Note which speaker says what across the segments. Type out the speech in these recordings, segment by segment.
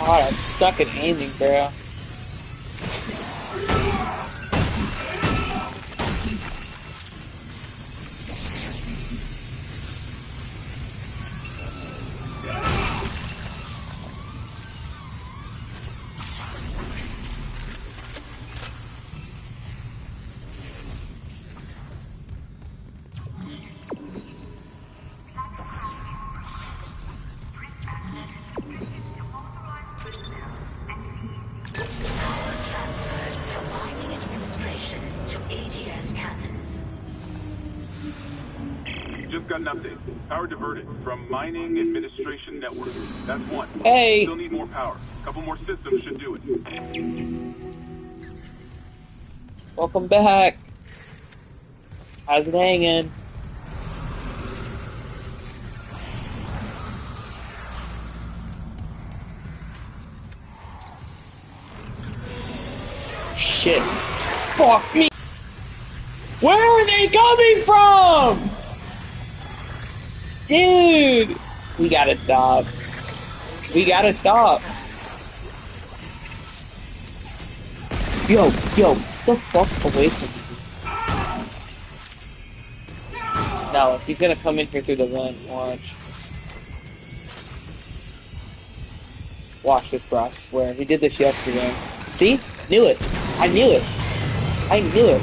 Speaker 1: God, I suck at aiming, bro.
Speaker 2: Just got an update. Power diverted from Mining Administration Network. That's one.
Speaker 1: Hey!
Speaker 2: Still need more power. A couple more systems should do it.
Speaker 1: Welcome back. How's it hanging? Shit. Fuck me! Where are they coming from? Dude! We gotta stop. We gotta stop. Yo, get the fuck away from me. No, he's gonna come in here through the vent. Watch. Watch this, bro. I swear. He did this yesterday. See? Knew it. I knew it. I knew it.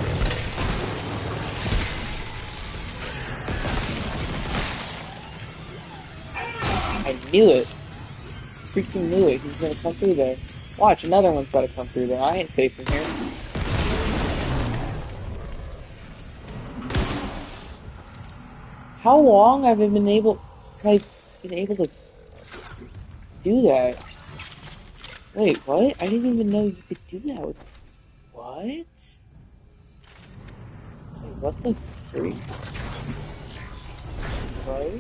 Speaker 1: I knew it. Freaking knew it. He's gonna come through there. Watch, another one's about to come through there. I ain't safe from here. How long have I been able to do that? Wait, what? I didn't even know you could do that. What? Wait, what the freak? What?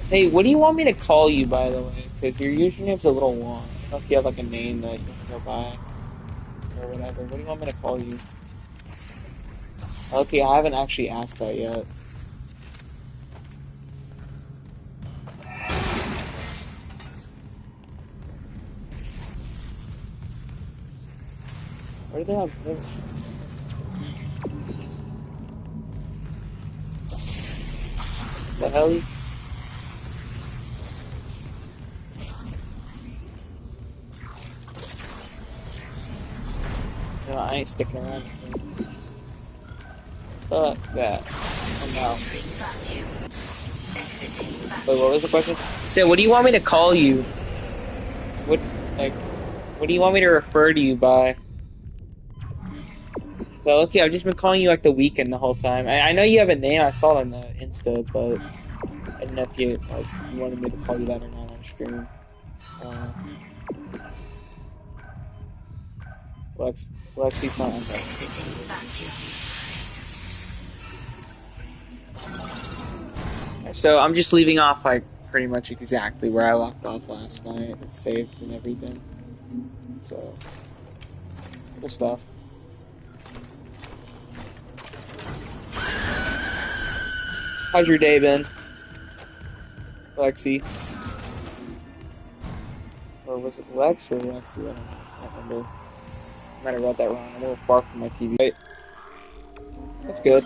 Speaker 1: Hey, what do you want me to call you, by the way? Because your username's a little long. I don't know if you have like a name that you can go by or whatever. What do you want me to call you? Okay, I haven't actually asked that yet. Where do they have... The hell? No, I ain't sticking around here. Fuck that. I'm out. Wait, what was the question? So, what do you want me to call you? What do you want me to refer to you by? So, okay, I've just been calling you like the Weekend the whole time. I know you have a name, I saw it on the Insta, but I didn't know if you wanted me to call you that or not on stream. Lexi's not on that. So I'm just leaving off like pretty much exactly where I left off last night. It's saved and everything. So, cool stuff. How's your day been, Lexi? Or was it Lex or Lexi? I don't know. I can't remember. I might have read that wrong. I'm a little far from my TV. Right? That's good.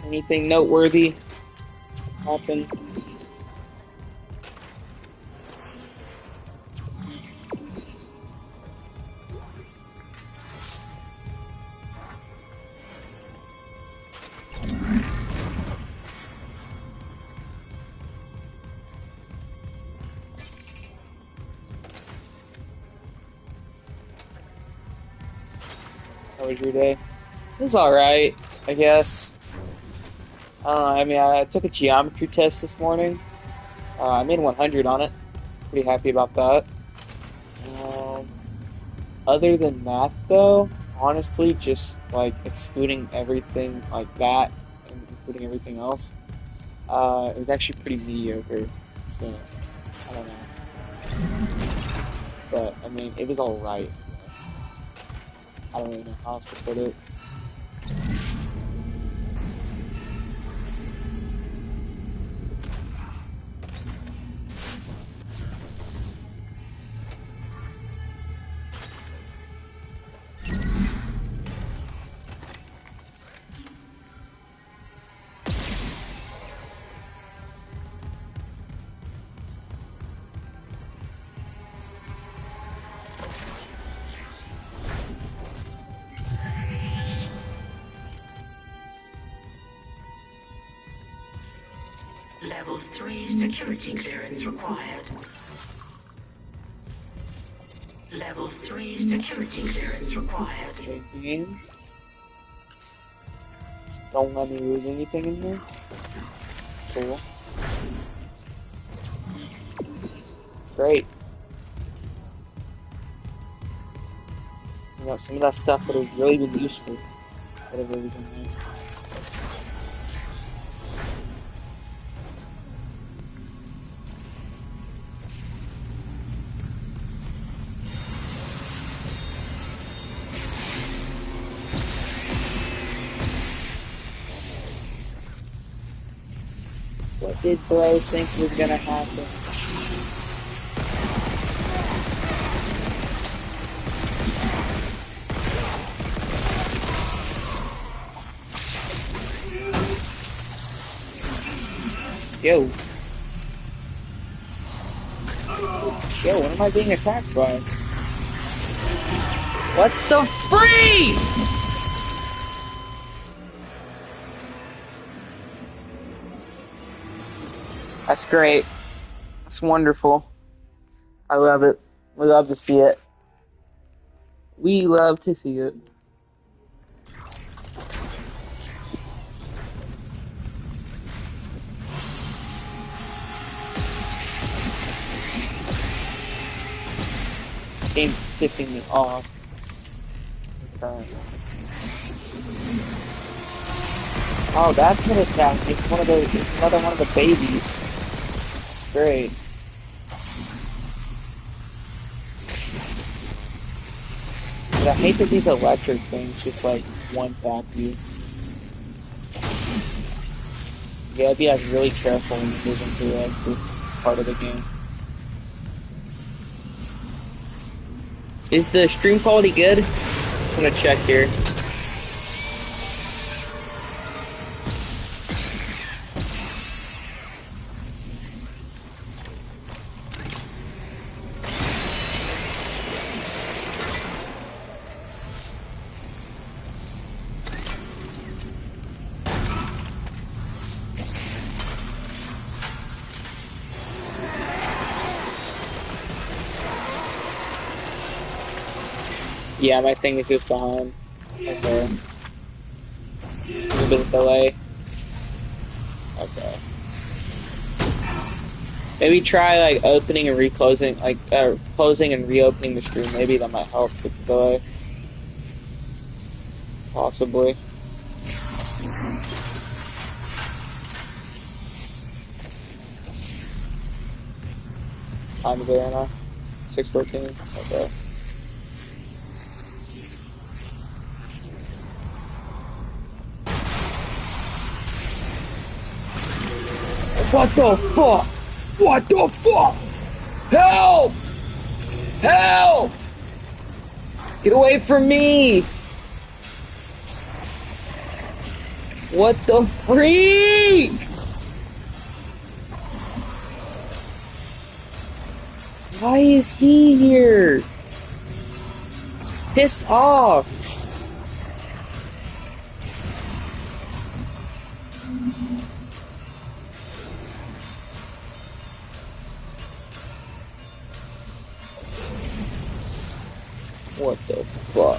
Speaker 1: Anything noteworthy happen? How was your day? It was alright, I guess. I mean, I took a geometry test this morning. I made 100 on it. Pretty happy about that. Um, Other than that, though, honestly, just like excluding everything like that and including everything else, it was actually pretty mediocre. So, I don't know. But, I mean, it was alright, I guess. I don't really know how else to put it.
Speaker 3: Level 3 security clearance required. Level 3 security clearance required.
Speaker 1: Okay, game. Just don't let me lose anything in here. It's cool. It's great. You know, some of that stuff would have really been useful. Whatever was in there. What did bro think was gonna happen? Yo. Yo, what am I being attacked by? What the freak? That's great. That's wonderful. I love it. We love to see it. We love to see it. Game's pissing me off. Oh, that's what attacked me. It's one of the. It's another one of the babies. That's great. But I hate that these electric things just like one tap you. You gotta be like really careful when you move into like this part of the game. Is the stream quality good? I'm gonna check here. Yeah, my thing is just behind. Okay. A little bit of delay. Okay. Maybe try like opening and reclosing, like closing and reopening the stream. Maybe that might help with the delay. Possibly. Time there now. 6:14. Okay. What the fuck? What the fuck? Help! Help! Get away from me! What the freak? Why is he here? Piss off! What the fuck?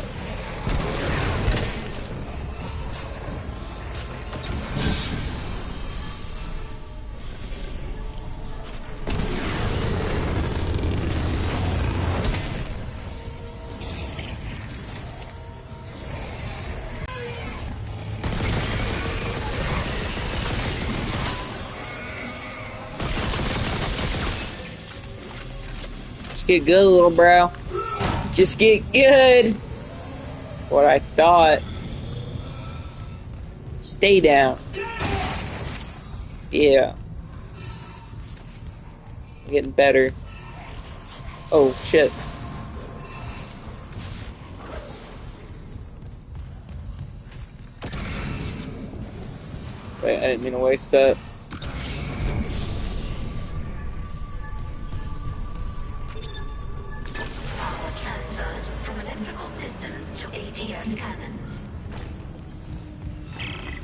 Speaker 1: Just get good, little bro. Just get good. What I thought. Stay down. Yeah. Getting better. Oh, shit. Wait, I didn't mean to waste that.
Speaker 3: Power transferred from electrical systems to ADS cannons.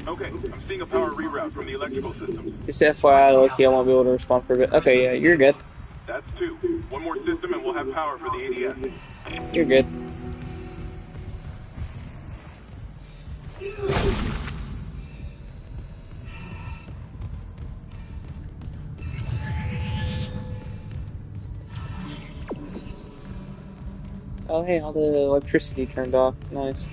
Speaker 2: Okay, I'm seeing a power reroute from the electrical system.
Speaker 1: Just FYI, Loki, I won't be able to respond for a bit. Okay, yeah, you're good.
Speaker 2: That's 2. One more system and we'll have power for the ADS.
Speaker 1: You're good. Oh, hey, all the electricity turned off. Nice.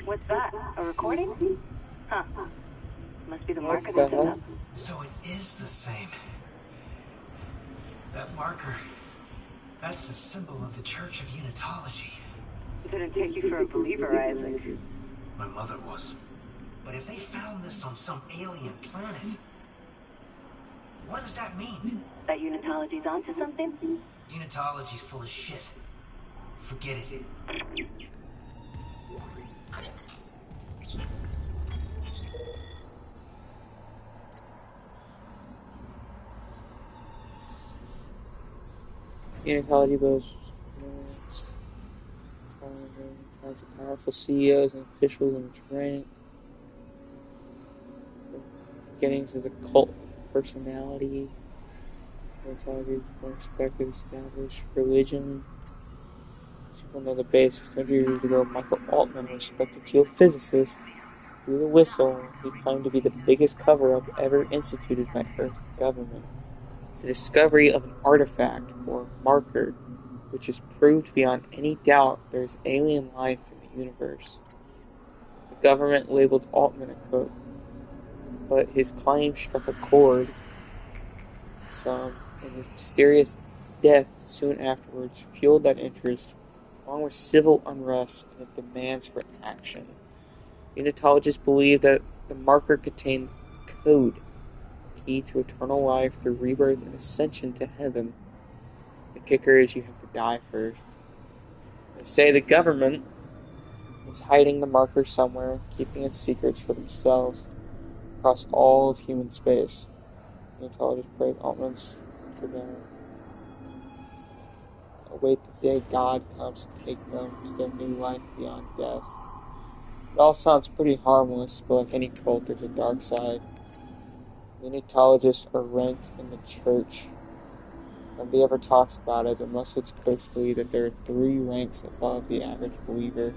Speaker 4: What's that? A recording? Huh. Must be the marker
Speaker 1: What the
Speaker 4: that's in
Speaker 1: hell?
Speaker 4: them.
Speaker 5: So it is the same. That marker, that's the symbol of the Church of Unitology.
Speaker 4: Didn't take you for a believer, Isaac.
Speaker 5: My mother was. But if they found this on some alien planet, what does that mean?
Speaker 4: That Unitology's onto something?
Speaker 5: Unitology's full of shit. Forget it.
Speaker 1: Unitology boasts tons of powerful CEOs and officials in its ranks. The beginnings of a cult personality. Unitology is a respected established religion. People know the basics. 20 years ago, Michael Altman, a respected geophysicist, blew the whistle. He claimed to be the biggest cover-up ever instituted by Earth's government. The discovery of an artifact, or marker, which has proved beyond any doubt there is alien life in the universe. The government labeled Altman a crook, but his claim struck a chord with some, and his mysterious death soon afterwards fueled that interest, along with civil unrest and the demands for action. Unitologists believe that the marker contained code, key to eternal life through rebirth and ascension to heaven. The kicker is you have to die first. They say the government is hiding the marker somewhere, keeping its secrets for themselves. across all of human space. Unitologists pray omens for them. Await the day God comes to take them to their new life beyond death. It all sounds pretty harmless, but like any cult, there's a dark side. Unitologists are ranked in the church. Nobody ever talks about it, but most of its critics believe that there are 3 ranks above the average believer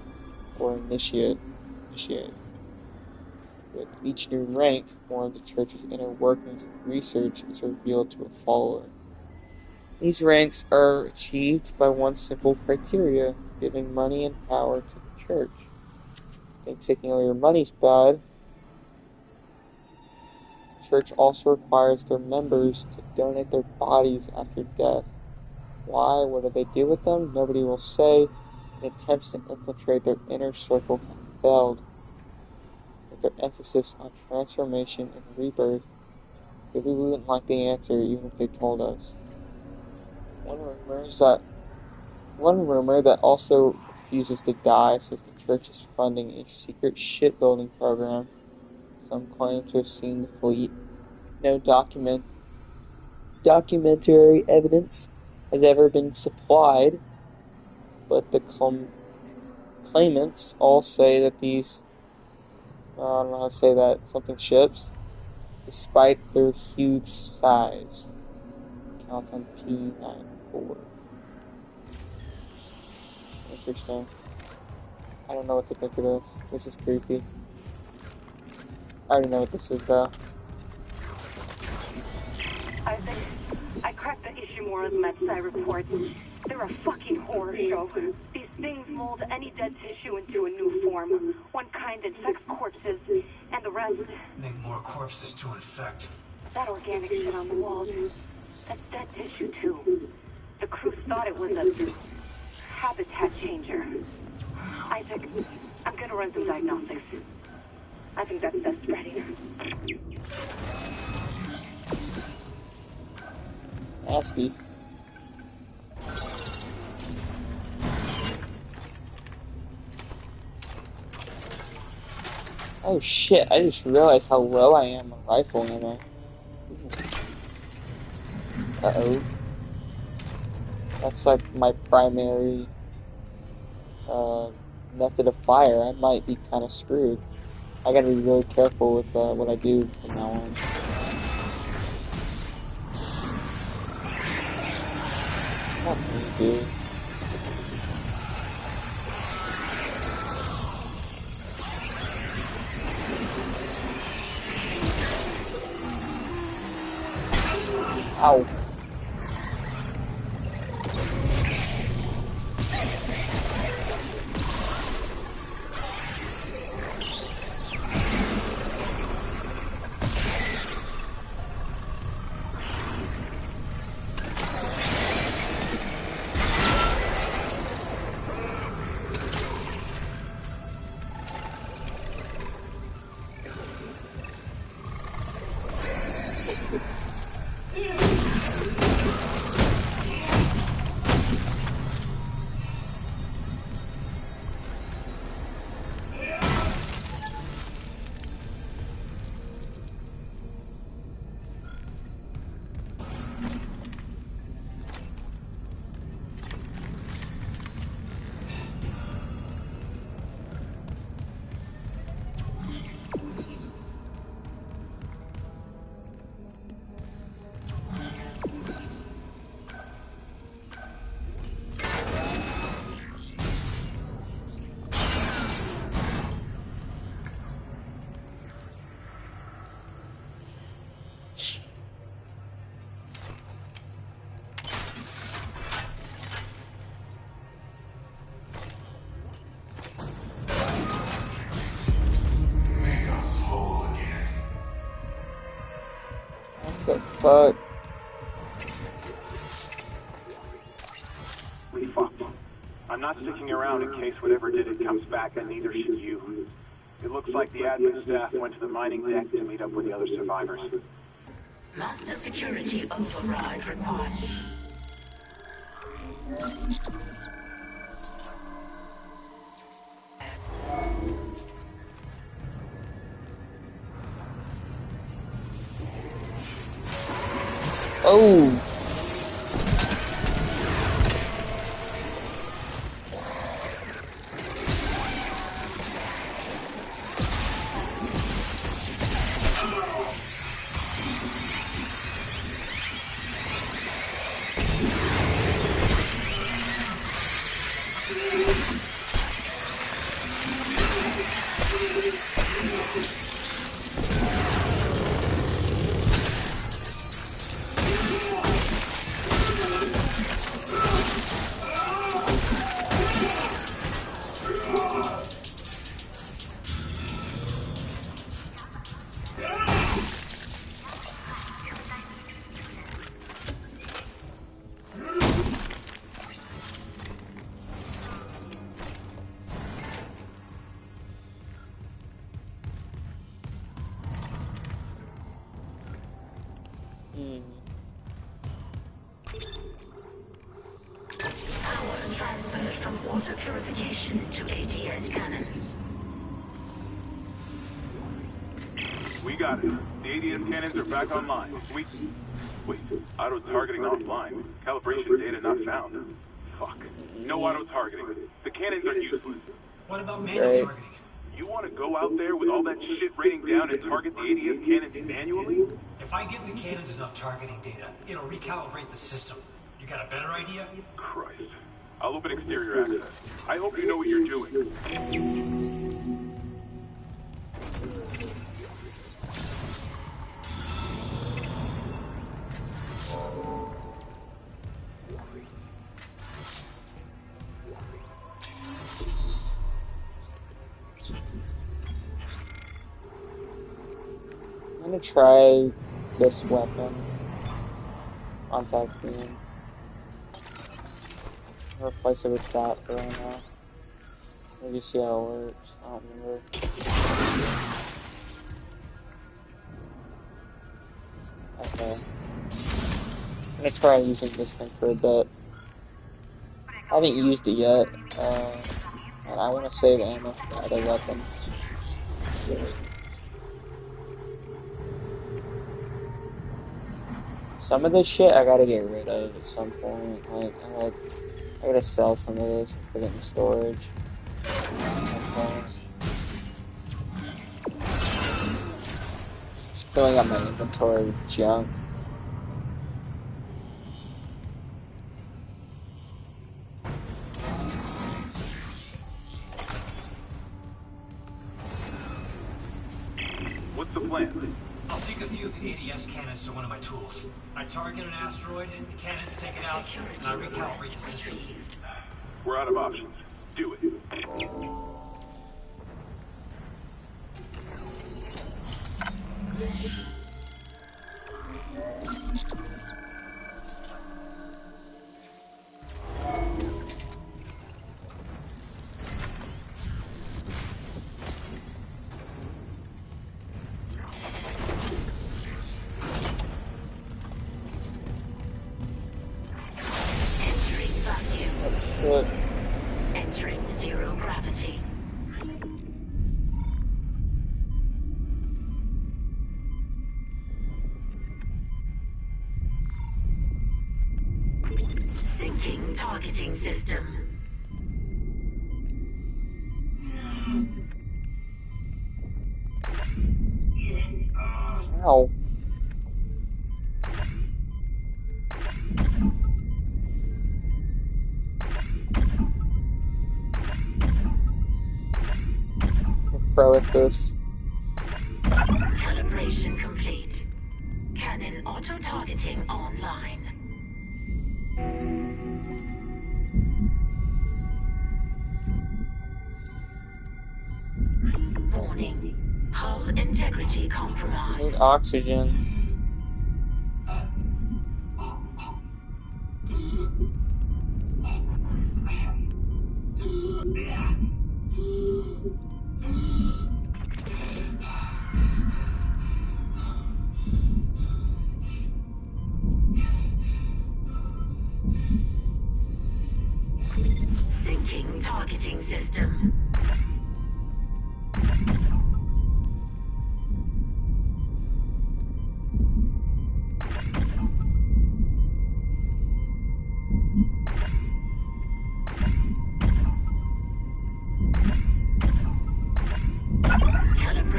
Speaker 1: or initiate. With each new rank, more of the church's inner workings and research is revealed to a follower. These ranks are achieved by one simple criteria: giving money and power to the church. I think taking all your money's bad. The church also requires their members to donate their bodies after death. Why? What do they do with them? Nobody will say. And attempts to infiltrate their inner circle have failed. With their emphasis on transformation and rebirth, we wouldn't like the answer even if they told us. One rumor that also refuses to die says the church is funding a secret shipbuilding program. Some claim to have seen the fleet. No documentary evidence has ever been supplied, but the claimants all say that these, I don't know how to say that, something ships, despite their huge size. Count on P94. Interesting. I don't know what to think of this. This is creepy. I already know what this is, though.
Speaker 4: I cracked the Ishimura's MedSci reports. They're a fucking horror show. These things mold any dead tissue into a new form. One kind infects corpses, and the rest...
Speaker 5: Make more corpses to infect.
Speaker 4: That organic shit on the walls. That's dead tissue, too. The crew thought it was a habitat changer. Isaac, I'm gonna run some diagnostics. I think that's best spreading.
Speaker 1: Nasty. Oh shit, I just realized how low I am on rifle ammo. Uh-oh. That's like my primary method of fire. I might be kind of screwed. I gotta be really careful with what I do from now on. What do you do? Ow. The fuck?
Speaker 2: We fucked. I'm not sticking around in case whatever did it comes back, and neither should you. It looks like the admin staff went to the mining deck to meet up with the other survivors.
Speaker 3: Master security override required.
Speaker 1: Oh!
Speaker 3: Power transferred from water purification to ADS cannons.
Speaker 2: We got it. The ADS cannons are back online. Wait, auto-targeting offline. Calibration data not found. Fuck. No auto-targeting. The cannons are useless.
Speaker 5: What about manual targeting?
Speaker 2: You want to go out there with all that shit raining down and target the ADS cannons manually?
Speaker 5: If I give the cannons enough targeting data, it'll recalibrate the system. You got a better idea?
Speaker 2: Christ. I'll open exterior access. I hope you know what you're doing.
Speaker 1: I'm gonna try this weapon. Contact beam. Replace it with that for right now. Maybe see how it works. I don't remember. Okay. I'm gonna try using this thing for a bit. I haven't used it yet. And I want to save ammo for the other weapon. Some of this shit I gotta get rid of at some point. Like, I gotta sell some of this and put it in storage. Okay. Filling up my inventory with junk.
Speaker 2: What's the plan?
Speaker 5: I'll sync a few of the ADS cannons to one of my tools. I target an asteroid, the cannons take it out, and I recalibrate the system.
Speaker 2: We're out of options. Do it.
Speaker 3: Entering zero gravity. Syncing targeting system.
Speaker 1: Ow. Pro at this.
Speaker 3: Calibration complete. Cannon auto-targeting online. Warning. Hull integrity
Speaker 1: Need
Speaker 3: compromised.
Speaker 1: oxygen.
Speaker 3: Syncing targeting system.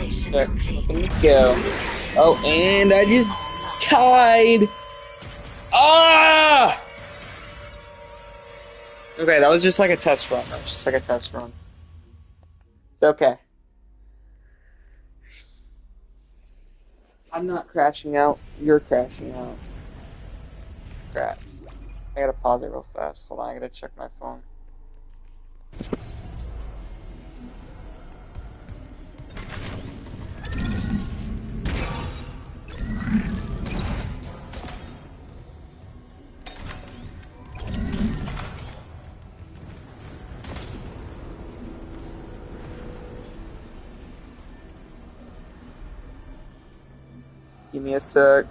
Speaker 3: Calibration
Speaker 1: Check.
Speaker 3: complete.
Speaker 1: Let me go. Oh, and I just died. Ah! Okay, that was just like a test run. That was just like a test run. It's okay. I'm not crashing out. You're crashing out. Crap. I gotta pause it real fast. Hold on, I gotta check my phone. Give me a sec.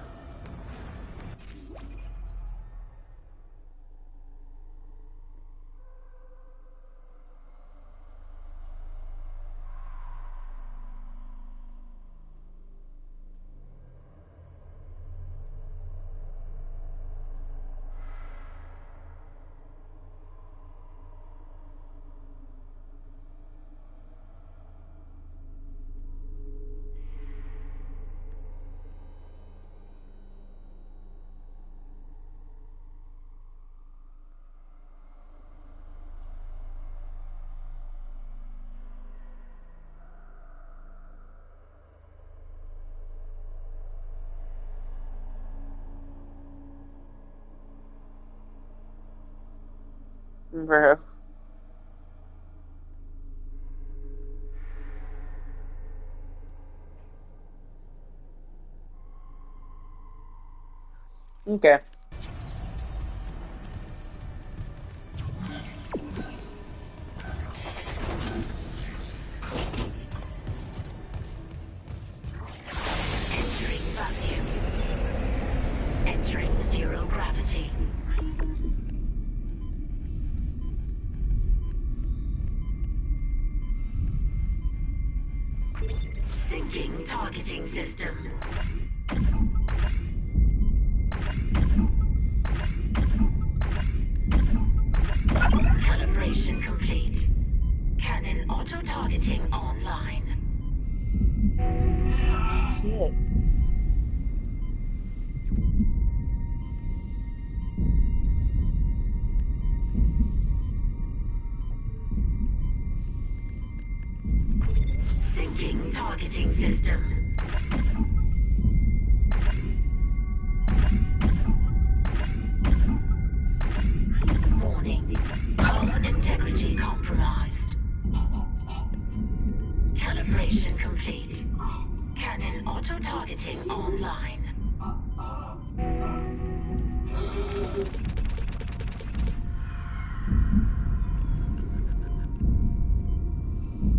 Speaker 1: Bro. Okay.
Speaker 3: Entering vacuum. Entering zero gravity. Syncing targeting system. Calibration complete. Cannon auto-targeting online.
Speaker 1: Shit.
Speaker 3: Syncing targeting system. Warning. Hull integrity compromised. Calibration complete. Cannon auto-targeting online.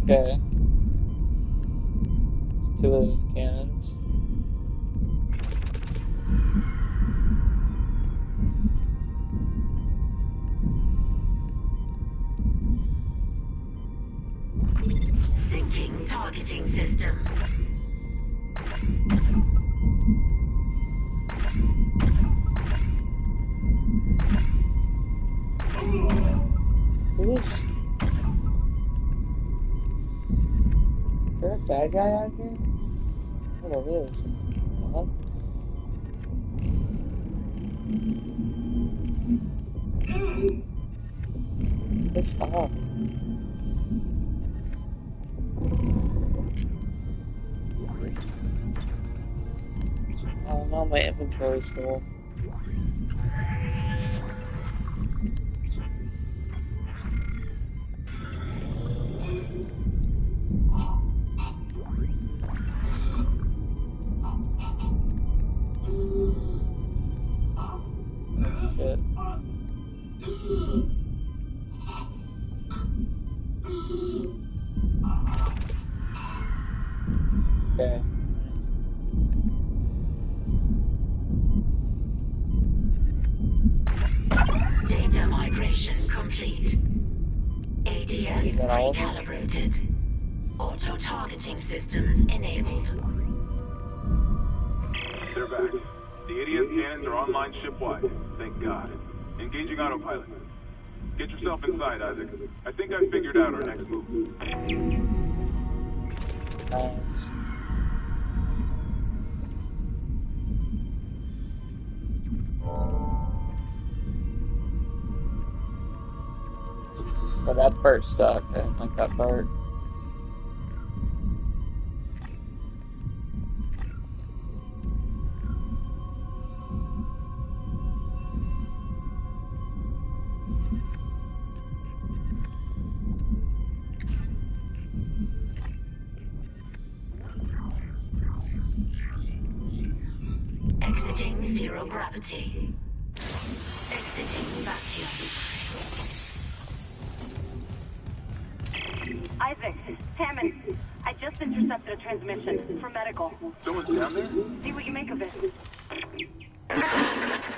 Speaker 1: Okay. It's two of those cannons.
Speaker 3: Syncing targeting system.
Speaker 1: Who is? Is there a bad guy out here? Oh, there is. What? Pissed off. Oh no, my inventory's full. Shit. Okay.
Speaker 3: Data migration complete. ADS
Speaker 1: Is that all of them?
Speaker 3: recalibrated. Auto-targeting systems enabled.
Speaker 2: They're back. The ADS cannons are online ship-wide. Thank God. Engaging autopilot. Get yourself inside, Isaac. I think I figured out our next move.
Speaker 1: Nice. But that part sucked. I didn't like that part.
Speaker 3: Exiting zero gravity. Exiting vacuum.
Speaker 4: Isaac, Hammond, I just intercepted a transmission for medical.
Speaker 2: Someone's down there?
Speaker 4: See what you make of it.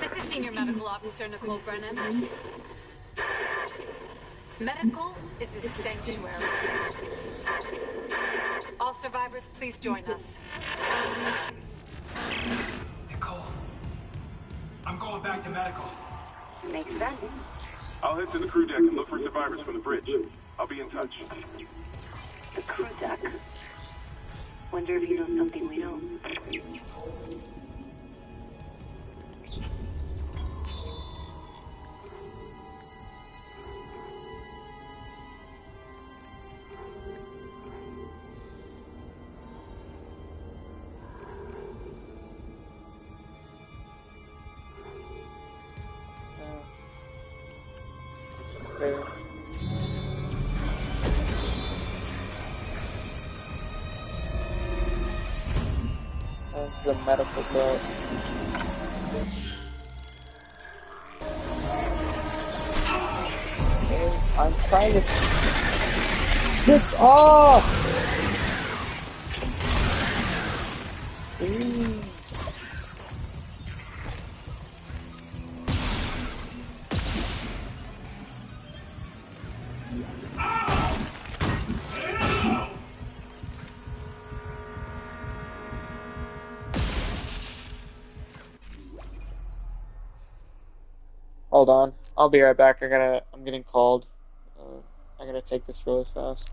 Speaker 6: This is Senior Medical Officer Nicole Brennan. Medical is a sanctuary. All survivors, please join us.
Speaker 5: Nicole, I'm going back to medical.
Speaker 4: Makes sense.
Speaker 2: I'll head to the crew deck and look for survivors from the bridge. I'll be in touch.
Speaker 4: The crew deck. Wonder if he knows something we don't.
Speaker 1: Okay. That's the medical belt. Okay, I'm trying to piss off! Please. Hold on. I'll be right back. I'm getting called. I gotta take this really fast.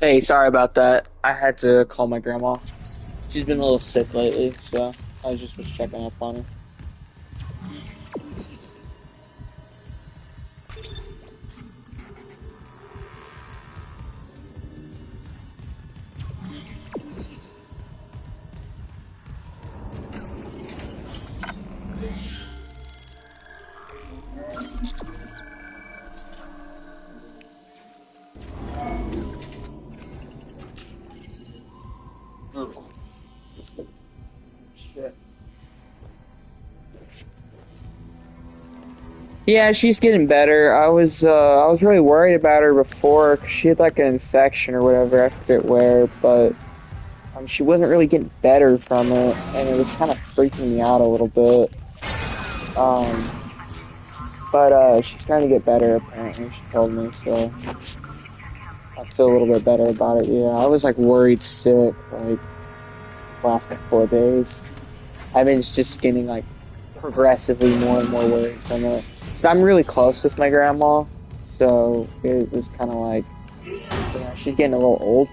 Speaker 1: Hey, sorry about that. I had to call my grandma. She's been a little sick lately, so I just was checking up on her. Oh, shit. Yeah, she's getting better. I was really worried about her before 'cause she had like an infection or whatever. I forget where, but she wasn't really getting better from it, and it was kind of freaking me out a little bit. Um, but she's starting to get better apparently. She told me, so I feel a little bit better about it. Yeah, I was like worried sick like last couple of days. I've been just getting like progressively more and more worried from it. But I'm really close with my grandma, so it was kind of like, she's getting a little old,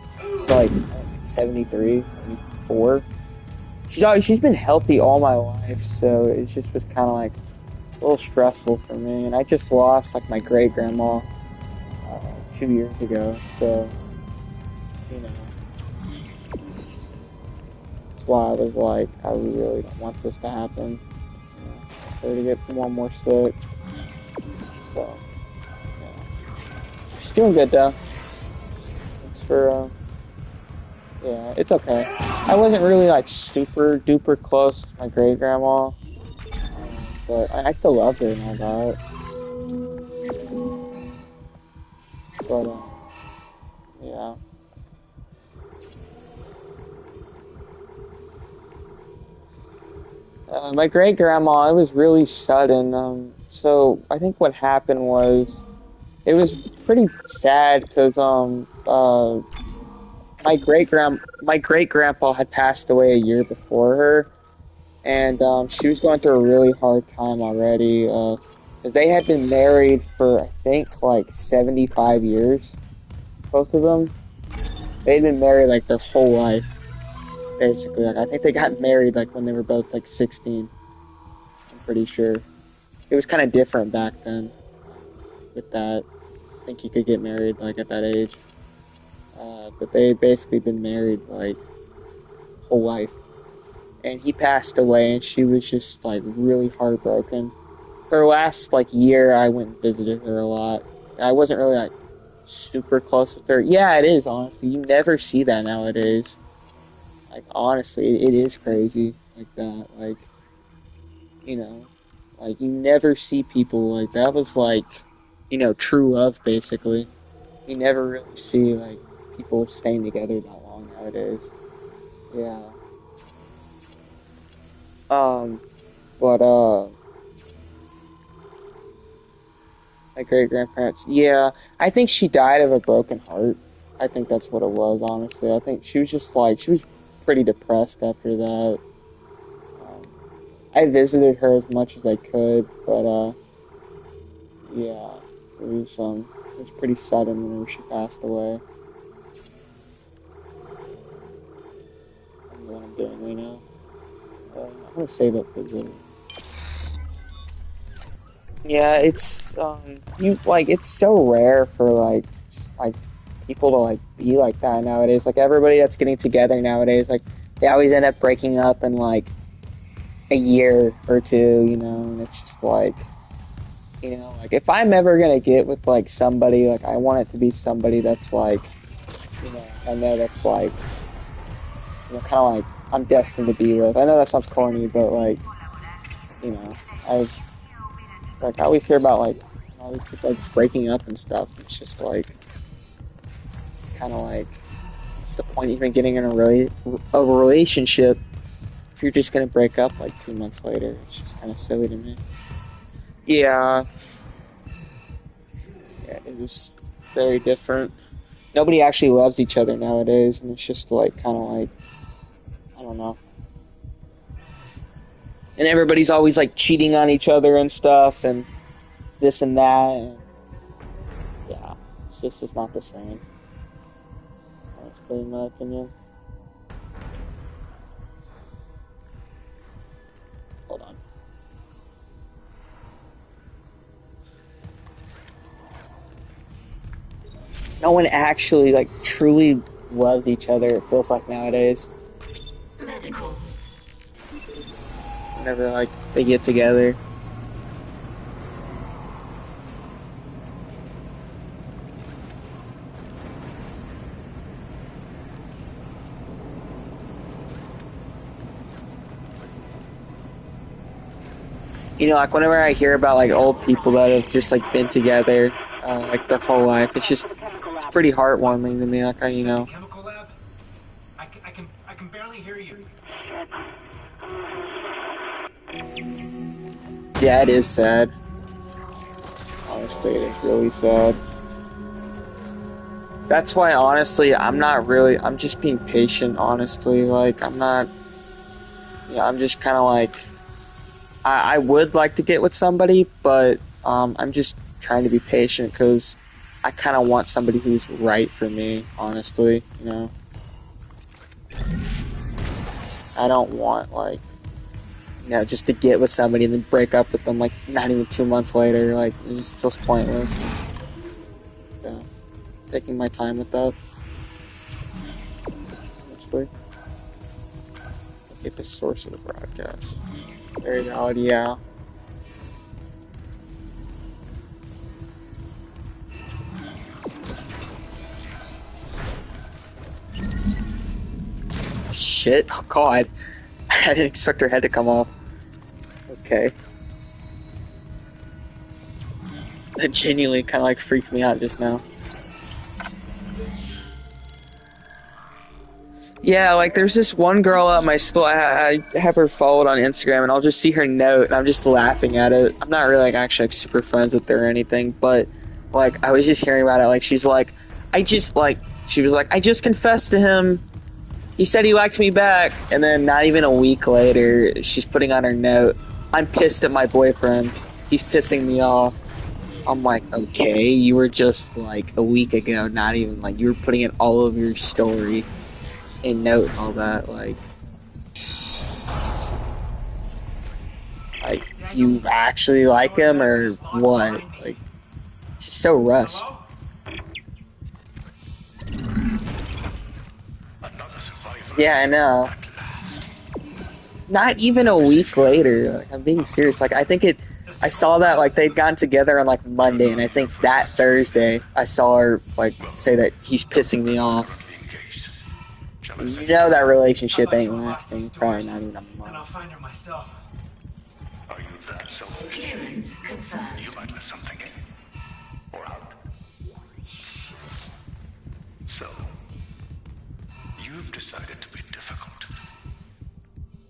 Speaker 1: like 73, 74. She's been healthy all my life, so it just was kind of like a little stressful for me. And I just lost like my great grandma 2 years ago, so you know. That's why I was like, I really don't want this to happen. You know, her to get more and more sick. So, yeah. She's doing good though. Thanks for, yeah, it's okay. I wasn't really like super duper close with my great grandma, but I still love her and all that. But, yeah. My great grandma, it was really sudden. So I think what happened was it was pretty sad because my great grandpa had passed away a year before her, and she was going through a really hard time already. 'Cause they had been married for I think like 75 years, both of them. They'd been married like their whole life, basically. Like I think they got married like when they were both like 16. I'm pretty sure. It was kind of different back then with that. I think you could get married like at that age. But they had basically been married like whole life. And he passed away, and she was just like really heartbroken. Her last like year, I went and visited her a lot. I wasn't really like super close with her. Yeah, it is honestly. You never see that nowadays. Like honestly, it is crazy like that. Like you know, like you never see people like that. Was like true love basically. You never really see like people staying together that long nowadays. Yeah. But my great grandparents. Yeah, I think she died of a broken heart. I think that's what it was. Honestly, I think she was just like she was pretty depressed after that. Um, I visited her as much as I could, but yeah, it was pretty sudden whenever she passed away. I don't know what I'm doing right now. I'm gonna save it for the. Yeah, it's so rare for like people to like be like that nowadays. Like everybody that's getting together nowadays, like they always end up breaking up in like a year or two, and it's just like like if I'm ever gonna get with like somebody, like I want it to be somebody that's like I know that's like kind of like I'm destined to be with. I know that sounds corny, but like I I always hear about like all these people like breaking up and stuff. It's just like it's kind of like what's the point even getting in a relationship if you're just gonna break up like 2 months later? It's just kind of silly to me. Yeah, yeah, it was very different. Nobody actually loves each other nowadays, and it's just like kind of like I don't know. And everybody's always like cheating on each other and stuff, and this and that. And, yeah, it's just not the same. honestly, in my opinion. Hold on. No one actually, like, truly loves each other, it feels like nowadays.
Speaker 3: Medical.
Speaker 1: Whenever, like, they get together. You know, like, whenever I hear about, like, old people that have just, like, been together, like, their whole life, it's just, it's pretty heartwarming to me, like, you know.
Speaker 5: Chemical lab? I can barely hear you.
Speaker 1: Yeah, it is sad. Honestly, it is really sad. That's why, honestly, I'm just being patient, honestly. Like, I'm just kind of like, I would like to get with somebody, but, I'm just trying to be patient, because I kind of want somebody who's right for me, honestly, you know? I don't want, like, you know, just to get with somebody and then break up with them, like, not even 2 months later. Like, it just feels pointless. So, taking my time with that. Honestly. Get the source of the broadcast. Very valid, yeah. Shit, oh god. I didn't expect her head to come off. Okay. That genuinely kind of like freaked me out just now. Yeah, like there's this one girl at my school, I have her followed on Instagram, and I'll just see her note, and I'm just laughing at it. I'm not really like actually like super friends with her or anything, but like I was just hearing about it, like she's like, she was like, I just confessed to him, he said he liked me back, and then not even a week later, she's putting on her note, I'm pissed at my boyfriend, he's pissing me off. I'm like, okay, you were just like a week ago, not even like you were putting it all over your story. A note and all that, like, do you actually like him or what? Like, she's so rushed. Yeah, I know. Not even a week later. Like, I'm being serious. Like, I saw that, like, they'd gotten together on, like, Monday, and I think that Thursday, I saw her, like, say that he's pissing me off. You know that relationship ain't lasting probably not even a month.
Speaker 5: And I'll find her myself.
Speaker 2: Are you that selfish?
Speaker 3: Clearance confirmed.
Speaker 2: You might let something in. Or out. So, you've decided to be difficult.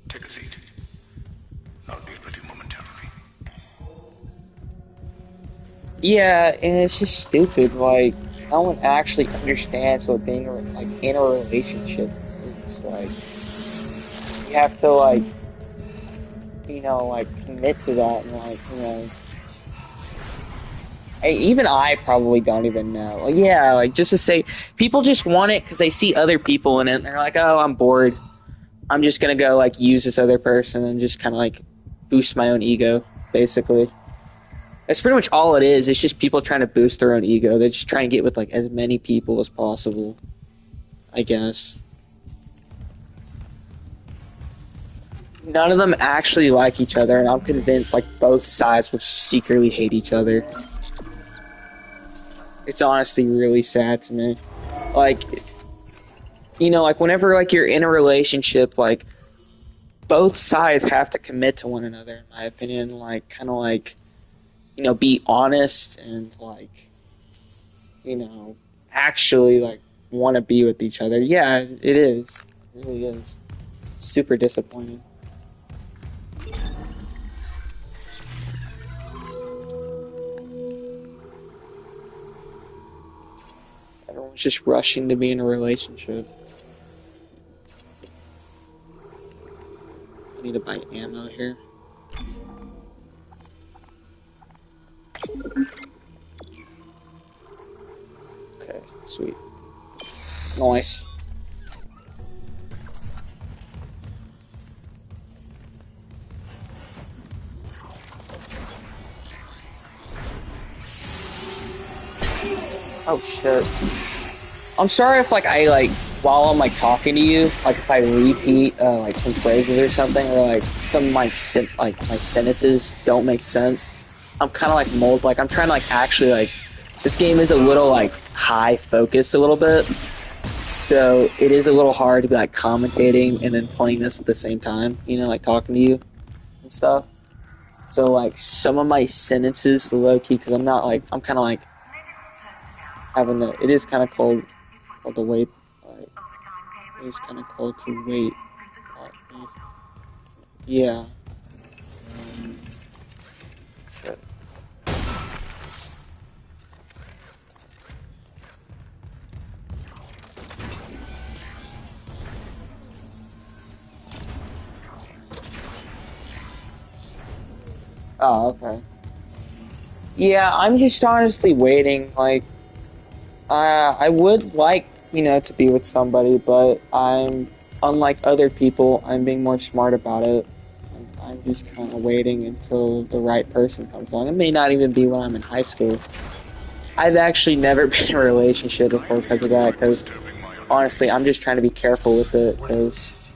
Speaker 2: Take a seat. I'll be with you momentarily.
Speaker 1: Yeah, and it's just stupid. Like, no one actually understands what being like in a relationship is. Like, you have to like, you know, like commit to that, and like, you know, even I probably don't even know. Like, yeah, like just to say, people just want it because they see other people in it, and they're like, oh, I'm bored. I'm just gonna go like use this other person and just kind of like boost my own ego, basically. That's pretty much all it is. It's just people trying to boost their own ego. They're just trying to get with like as many people as possible, I guess. None of them actually like each other, and I'm convinced like both sides would secretly hate each other. It's honestly really sad to me. Like, you know, like whenever like you're in a relationship, like both sides have to commit to one another, in my opinion. Like, kind of like, you know, be honest and like, you know, actually like want to be with each other. Yeah, it is. It really is. It's super disappointing. Everyone's just rushing to be in a relationship. I need to buy ammo here. Okay, sweet. Nice. Oh shit. I'm sorry if like I like while I'm like talking to you, like if I repeat like some phrases or something, or like some of my my sentences don't make sense. I'm kind of like like I'm trying to like actually like this game is a little like high focus a little bit, so it is a little hard to be like commentating and then playing this at the same time. You know, like talking to you and stuff. So like some of my sentences, the low key, because I'm not like I'm kind of like having a. It is kind of cold to wait. It is kind of cold to wait. Yeah. Shit. Oh, okay. Yeah, I'm just honestly waiting. Like, I would like, you know, to be with somebody, but unlike other people, I'm being more smart about it. I'm just kind of waiting until the right person comes along. It may not even be when I'm in high school. I've actually never been in a relationship before because of that, because honestly, I'm just trying to be careful with it, because,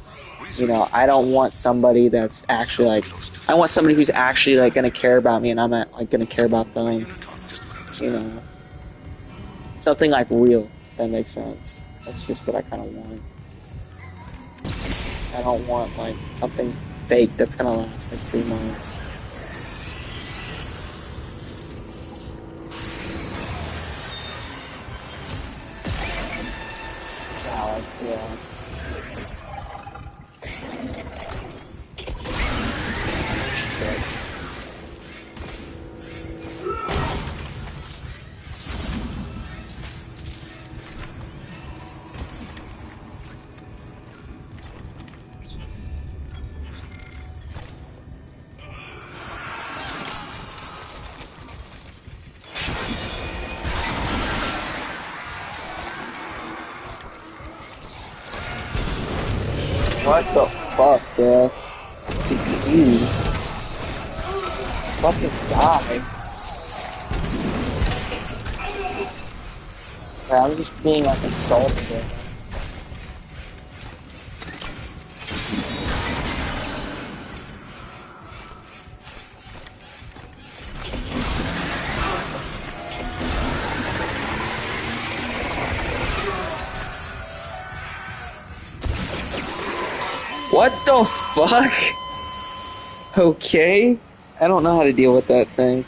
Speaker 1: you know, I don't want somebody that's actually, like, I want somebody who's actually, like, gonna care about me, and I'm not, like, gonna care about them, you know. Something, like, real, if that makes sense. That's just what I kind of want. I don't want, like, something fake that's gonna last, like, 3 months. Wow, yeah. Shit. What the fuck, bro? You fucking die. Yeah, I'm just being like assaulted right now. What the fuck? Okay. I don't know how to deal with that thing.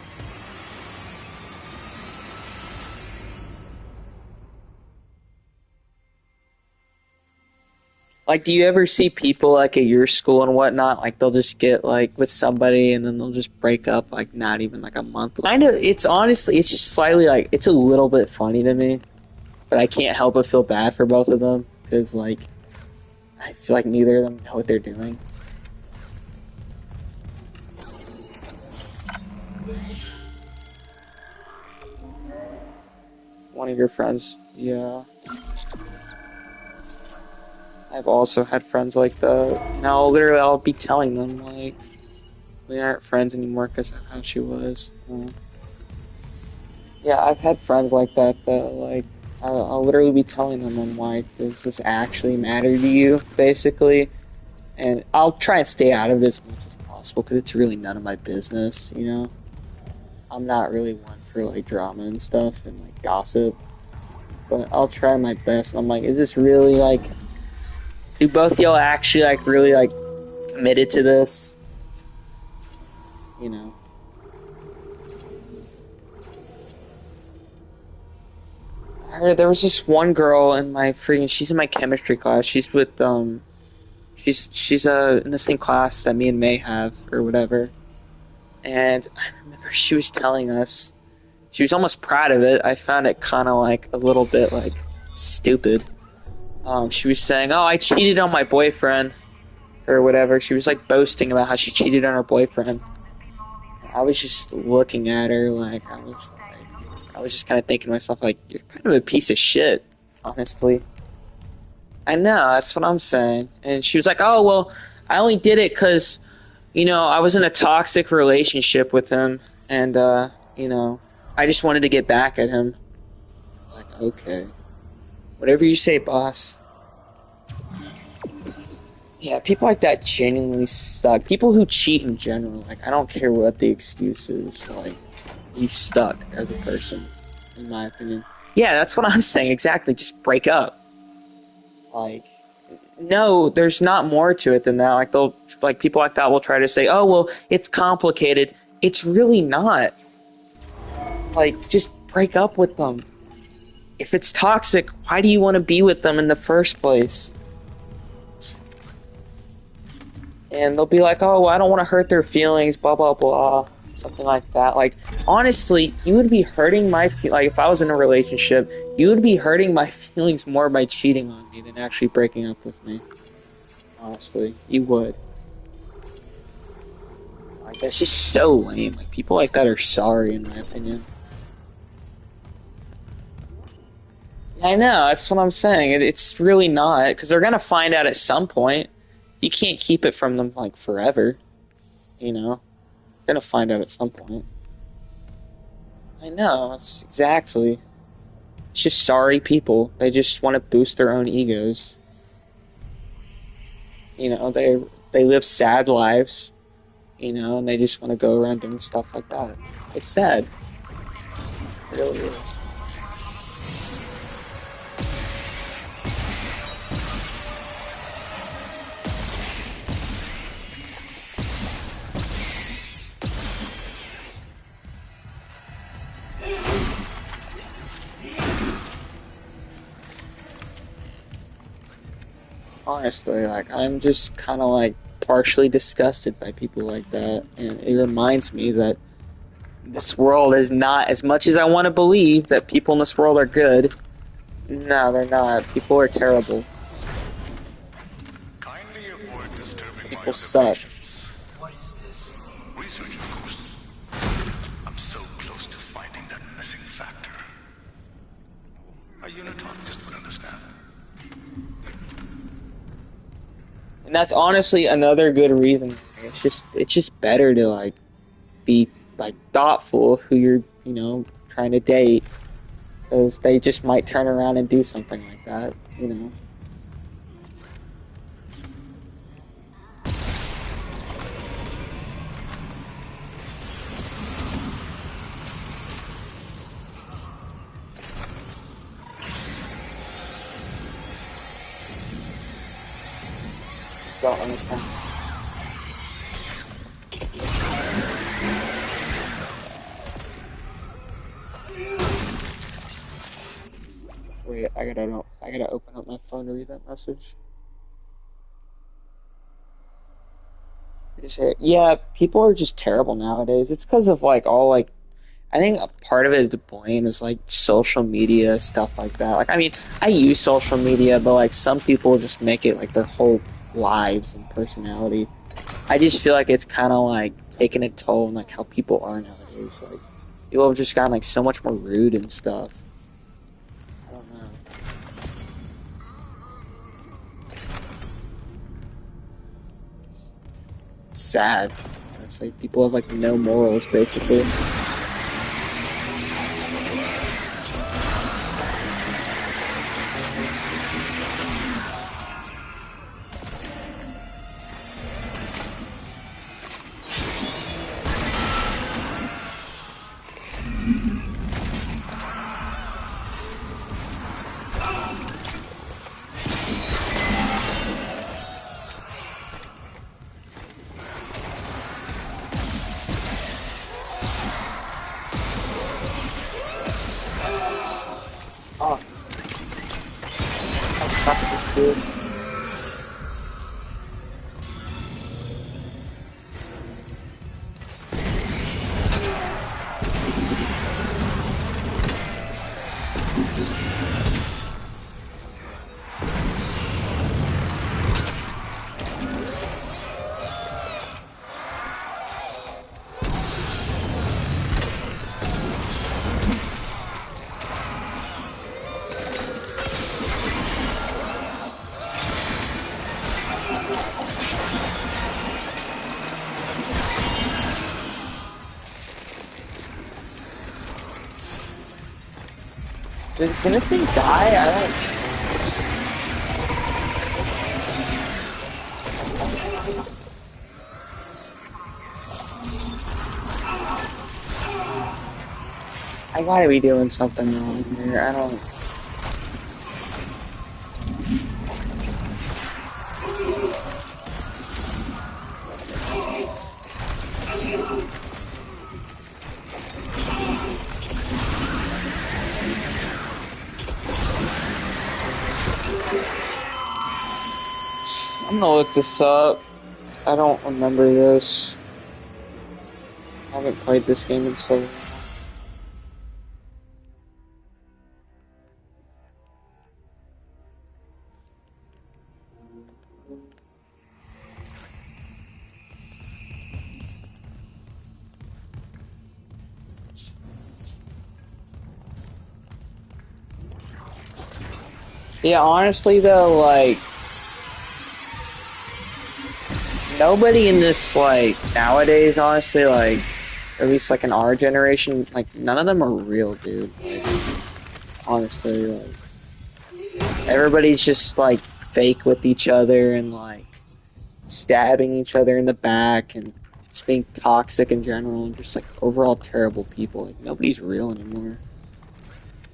Speaker 1: Like, do you ever see people, like, at your school and whatnot, like, they'll just get, like, with somebody and then they'll just break up, like, not even, like, a month? Kind of, it's honestly, it's just slightly, like, it's a little bit funny to me, but I can't help but feel bad for both of them, because, like, I feel like neither of them know what they're doing. One of your friends, yeah. I've also had friends like that. Now, literally, I'll be telling them, like, we aren't friends anymore because of how she was. Yeah, I've had friends like that, like, I'll literally be telling them, I'm like, does this actually matter to you, basically? And I'll try and stay out of it as much as possible because it's really none of my business, you know? I'm not really one for, like, drama and stuff and, like, gossip. But I'll try my best. I'm like, is this really, like, do both y'all actually, like, really, like, committed to this? You know? There was this one girl in my she's in my chemistry class. She's with, she's in the same class that me and May have, or whatever. And I remember she was telling us, she was almost proud of it. I found it kind of, like, a little bit, like, stupid. She was saying, oh, I cheated on my boyfriend, or whatever. She was, like, boasting about how she cheated on her boyfriend. I was just looking at her, like, I was just kind of thinking to myself, like, you're kind of a piece of shit, honestly. I know, that's what I'm saying. And she was like, oh, well, I only did it because, you know, I was in a toxic relationship with him, and, you know, I just wanted to get back at him. It's like, okay. Whatever you say, boss. Yeah, people like that genuinely suck. People who cheat in general, like, I don't care what the excuse is, like, you suck as a person, in my opinion. Yeah, that's what I'm saying, exactly. Just break up. Like, no, there's not more to it than that. Like, people like that will try to say, oh, well, it's complicated. It's really not. Like, just break up with them. If it's toxic, why do you want to be with them in the first place? And they'll be like, oh, I don't want to hurt their feelings, blah, blah, blah. Something like that. Like, honestly, you would be hurting my like, if I was in a relationship, you would be hurting my feelings more by cheating on me than actually breaking up with me. Honestly, you would. Like, that's just so lame. Like, people like that are sorry, in my opinion. I know, that's what I'm saying. It's really not, because they're gonna find out at some point. You can't keep it from them, like, forever. You know? They're gonna find out at some point. I know, it's exactly. It's just sorry people. They just want to boost their own egos. You know, they live sad lives. You know, and they just want to go around doing stuff like that. It's sad. It really is. Honestly, like, I'm just kind of, like, partially disgusted by people like that, and it reminds me that this world is not, as much as I want to believe that people in this world are good, no, they're not. People are terrible.
Speaker 2: Kindly avoid disturbing
Speaker 1: People suck.
Speaker 5: What is this?
Speaker 2: research, of course. I'm so close to finding that missing factor. A unitologist would understand.
Speaker 1: And that's honestly another good reason. It's just better to, like, be, like, thoughtful of who you're, you know, trying to date, because they just might turn around and do something like that, you know. Don't understand. Wait, I gotta open up my phone to read that message. They say, yeah, people are just terrible nowadays. It's because of, like, all, like, I think a part of it to blame is, like, social media, stuff like that. Like, I mean, I use social media, but, like, some people just make it, like, their whole lives and personality. I just feel like it's kind of, like, taking a toll on, like, how people are nowadays. Like, people have just gotten, like, so much more rude and stuff. I don't know. It's sad. It's like people have, like, no morals, basically. Fuck. I suck at this dude. Can this thing die? I don't. I gotta be doing something wrong here. I don't. I'm gonna look this up. I don't remember this. I haven't played this game in so long. Yeah, honestly though, like, nobody in this, like, nowadays, honestly, like, at least, like, in our generation, like, none of them are real, dude. Like, honestly, like, everybody's just, like, fake with each other and, like, stabbing each other in the back and just being toxic in general and just, like, overall terrible people. Like, nobody's real anymore.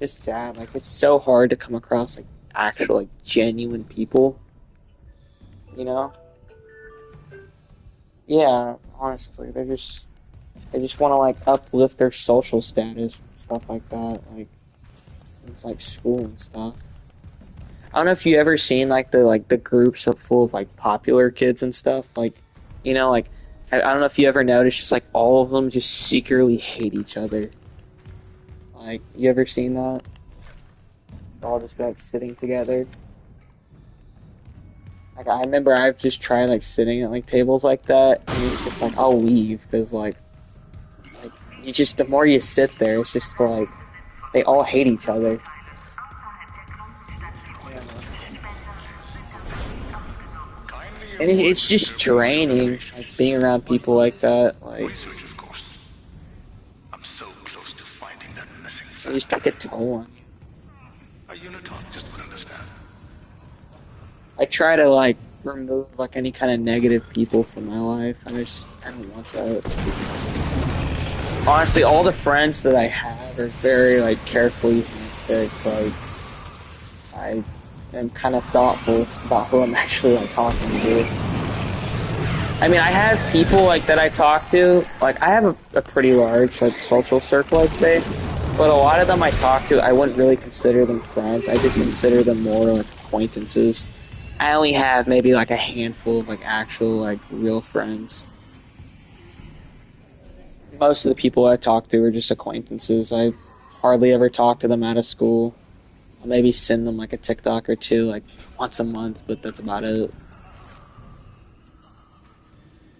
Speaker 1: It's sad. Like, it's so hard to come across, like, actual, like, genuine people, you know? Yeah, honestly, they just want to like uplift their social status and stuff like that. Like it's like school and stuff. I don't know if you ever seen like the groups of full of like popular kids and stuff. Like, you know, like I don't know if you ever noticed, just like all of them just secretly hate each other. Like, you ever seen that? They're all just like sitting together. Like I remember I've just tried like sitting at like tables like that, and it's just like I'll leave because like you just the more you sit there, it's just like they all hate each other. And it's just draining, like being around people like that. Like
Speaker 2: Research, of course. I'm so close to finding that missing
Speaker 1: they just take a toll on you.
Speaker 2: A unitologist would understand.
Speaker 1: I try to like remove like any kind of negative people from my life. I don't want that. Honestly, all the friends that I have are very like carefully handpicked. Like I am kind of thoughtful about who I'm actually like talking to. I mean, I have people like that I talk to. Like I have a pretty large like social circle, I'd say. But a lot of them I talk to, I wouldn't really consider them friends. I just consider them more like acquaintances. I only have maybe like a handful of like actual like real friends. Most of the people I talk to are just acquaintances. I hardly ever talk to them out of school. I'll maybe send them like a TikTok or two like once a month, but that's about it.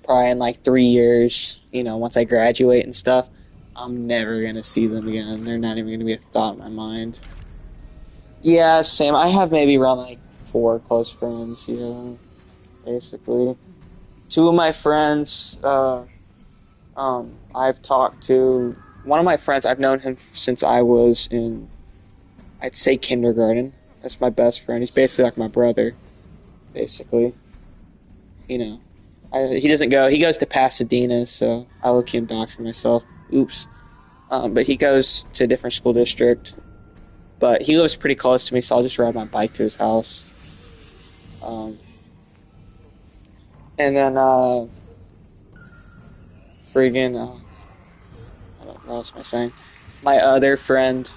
Speaker 1: Probably in like 3 years, you know, once I graduate and stuff, I'm never gonna see them again. They're not even gonna be a thought in my mind. Yeah, same. I have maybe around like 4 close friends, you know, basically. 2 of my friends, I've talked to. One of my friends, I've known him since I was in, I'd say, kindergarten. That's my best friend. He's basically like my brother, basically. You know, he doesn't go. He goes to Pasadena, so I look him doxing myself. Oops. But he goes to a different school district. But he lives pretty close to me, so I'll just ride my bike to his house. And then, friggin', I don't know what else am I saying. My other friend,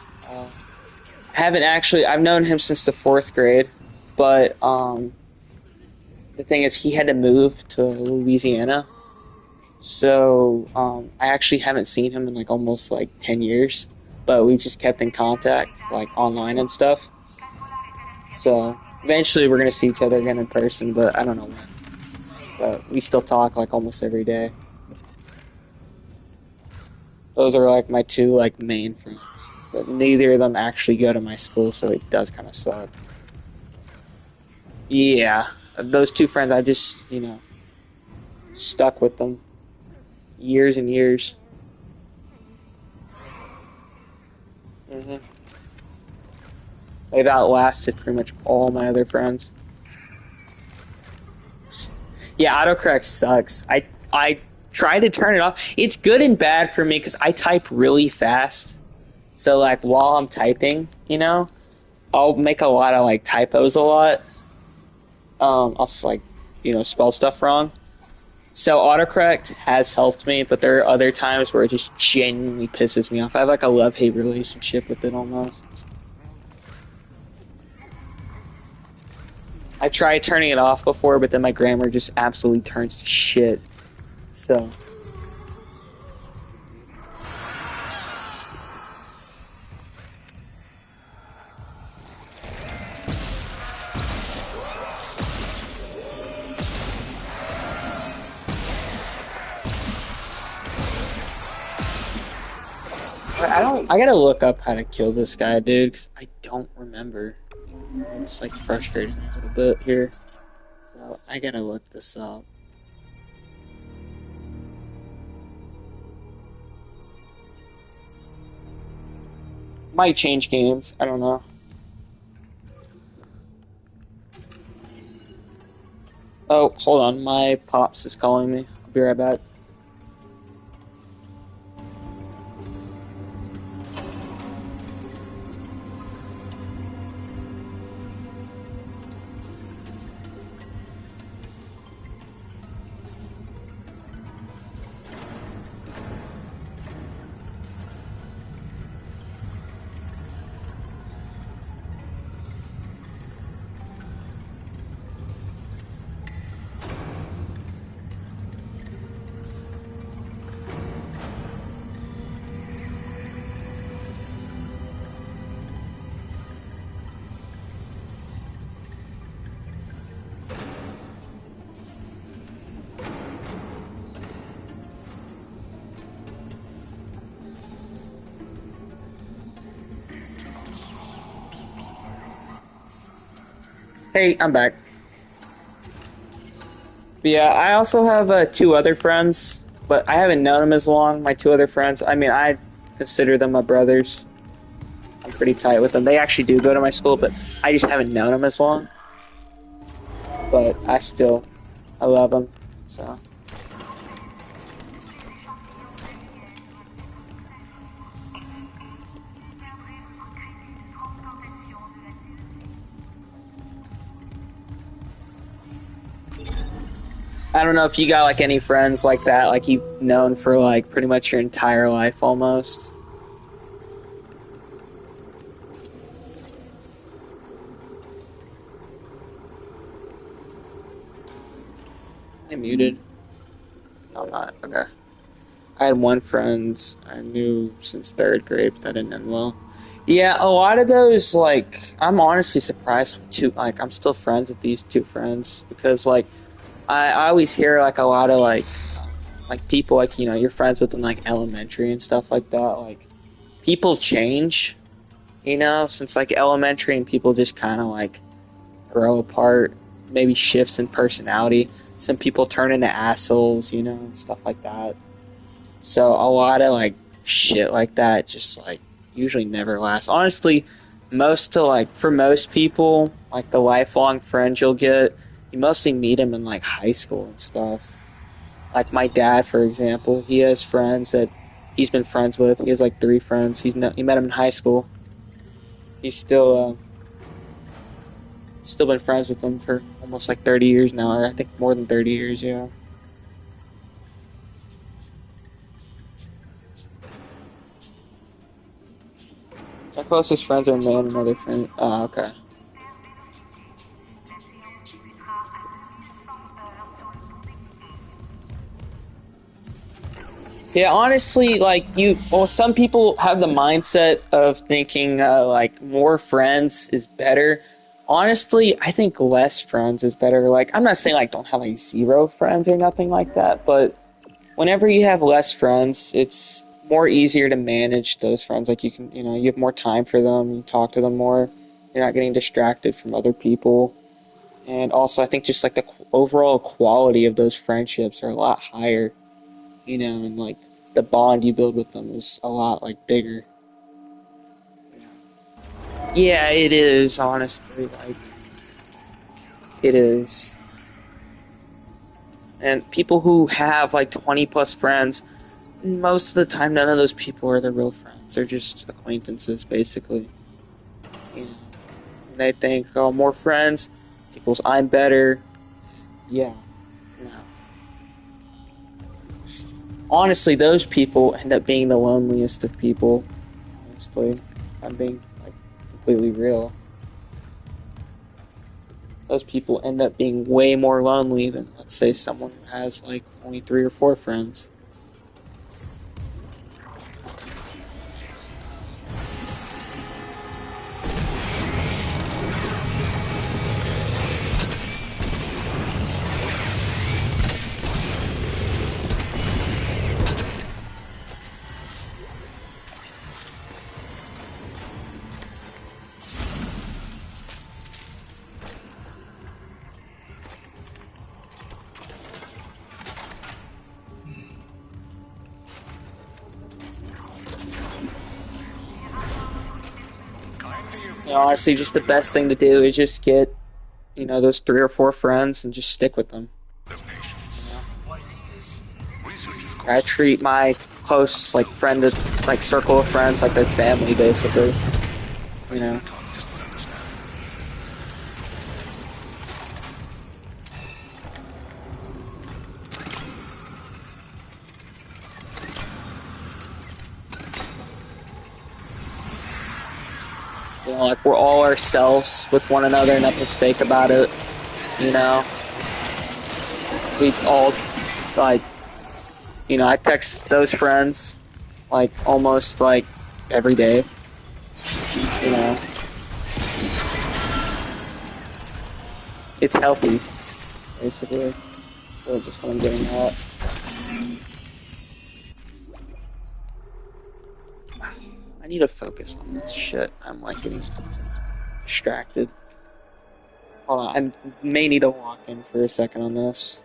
Speaker 1: I've known him since the 4th grade, but, the thing is, he had to move to Louisiana, so, I actually haven't seen him in, like, almost, like, 10 years, but we just kept in contact, like, online and stuff. So, eventually we're gonna see each other again in person, but I don't know when. But we still talk, like, almost every day. Those are, like, my 2, like, main friends. But neither of them actually go to my school, so it does kind of suck. Yeah, those 2 friends, I just, you know, stuck with them. Years and years. They've outlasted pretty much all my other friends. Yeah, autocorrect sucks. I try to turn it off. It's good and bad for me because I type really fast. So like while I'm typing, I'll make a lot of like typos a lot. I'll like, spell stuff wrong. So autocorrect has helped me, but there are other times where it just genuinely pisses me off. I have like a love-hate relationship with it almost. I tried turning it off before, but then my grammar just absolutely turns to shit. So. I gotta look up how to kill this guy, dude, because I don't remember. It's like frustrating a little bit here. So I gotta look this up. Might change games, I don't know. Oh, hold on, my pops is calling me. I'll be right back. Hey, I'm back. But yeah, I also have two other friends, but I haven't known them as long. My two other friends, I mean, I consider them my brothers. I'm pretty tight with them. They actually do go to my school, but I just haven't known them as long. But I love them, so. I don't know if you got like any friends like that, like you've known for like pretty much your entire life almost. I'm muted. No, I'm not. Okay. I had one friend I knew since third grade, but that didn't end well. Yeah, a lot of those, like, I'm honestly surprised I'm still friends with these two friends because, like, I always hear like a lot of like people like you're friends with in like elementary and stuff like that. Like people change, since like elementary and people just kind of like grow apart. Maybe shifts in personality. Some people turn into assholes, and stuff like that. So a lot of like shit like that just like usually never lasts. Honestly, for most people, like the lifelong friends you'll get. You mostly meet him in like high school and stuff. Like my dad, for example, he has friends that he's been friends with. He has like 3 friends. He met him in high school. He's still been friends with them for almost like 30 years now, or I think more than 30 years. Yeah. My closest friends are me and another friend. Oh, okay. Yeah, honestly, some people have the mindset of thinking, like, more friends is better. Honestly, I think less friends is better. Like, I'm not saying, like, don't have, like, 0 friends or nothing like that, but whenever you have less friends, it's more easier to manage those friends. Like, you have more time for them, you talk to them more, you're not getting distracted from other people. And also, I think just, like, the overall quality of those friendships are a lot higher. And like the bond you build with them is a lot like bigger. Yeah, it is, honestly, like, it is. And people who have, like, 20 plus friends, most of the time, none of those people are their real friends. They're just acquaintances, basically. You know, and they think, oh, more friends equals I'm better. Yeah, no. Honestly, those people end up being the loneliest of people. Honestly, if I'm being, like, completely real. Those people end up being way more lonely than, let's say, someone who has, like, only 3 or 4 friends. You know, honestly, just the best thing to do is just get, those 3 or 4 friends and just stick with them.
Speaker 5: What is this?
Speaker 1: I treat my close, like, like, circle of friends like their family, basically. You know? Like, we're all ourselves with one another, nothing's fake about it. You know? We all, like, I text those friends, like, almost, like, every day. You know? It's healthy, basically. So just what I'm getting at. I need to focus on this shit. I'm, like, getting distracted. Hold on, I may need to walk in for a second on this.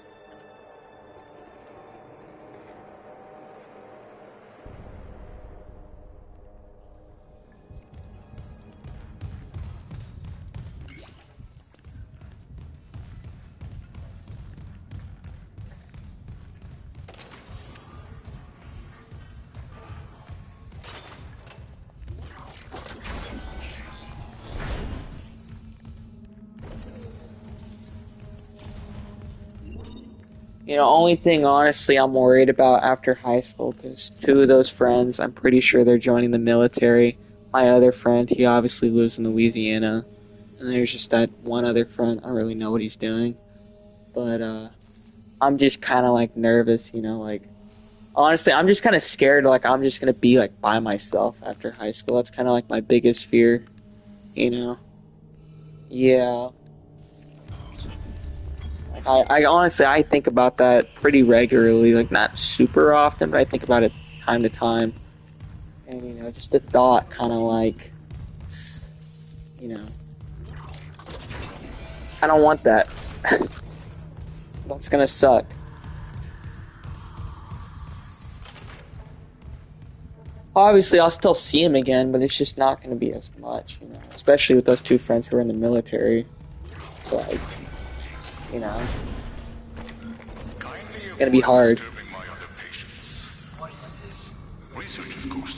Speaker 1: Only thing honestly I'm worried about after high school, because 2 of those friends, I'm pretty sure they're joining the military. My other friend, he obviously lives in Louisiana. And there's just that one other friend, I don't really know what he's doing. But, I'm just kind of, like, nervous, like, honestly, I'm just kind of scared, like, I'm just going to be, like, by myself after high school. That's kind of, like, my biggest fear, Yeah. I honestly, I think about that pretty regularly, like, not super often, but I think about it time to time. And, just the thought kind of like, you know, I don't want that. That's gonna suck. Obviously, I'll still see him again, but it's just not gonna be as much, especially with those 2 friends who are in the military. So, like, you know, it's gonna be hard.
Speaker 5: What is this?
Speaker 2: Research, of course.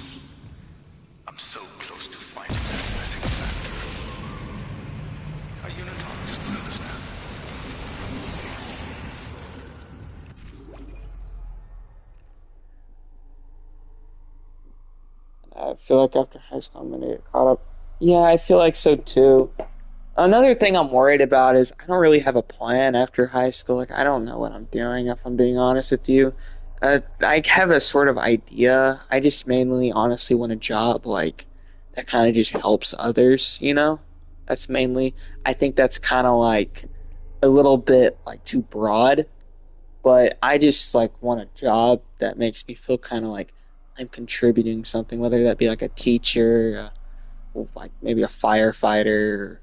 Speaker 2: I'm so close to finding that missing factor. A unitologist would understand.
Speaker 1: I feel like after high school, I'm gonna get caught up. Yeah, I feel like so too. Another thing I'm worried about is I don't really have a plan after high school. Like, I don't know what I'm doing, if I'm being honest with you. I have a sort of idea. I just mainly, honestly, want a job, like, that kind of just helps others. That's mainly, I think that's kind of, like, a little bit, like, too broad. But I just, like, want a job that makes me feel kind of like I'm contributing something, whether that be, like, a teacher, like, maybe a firefighter,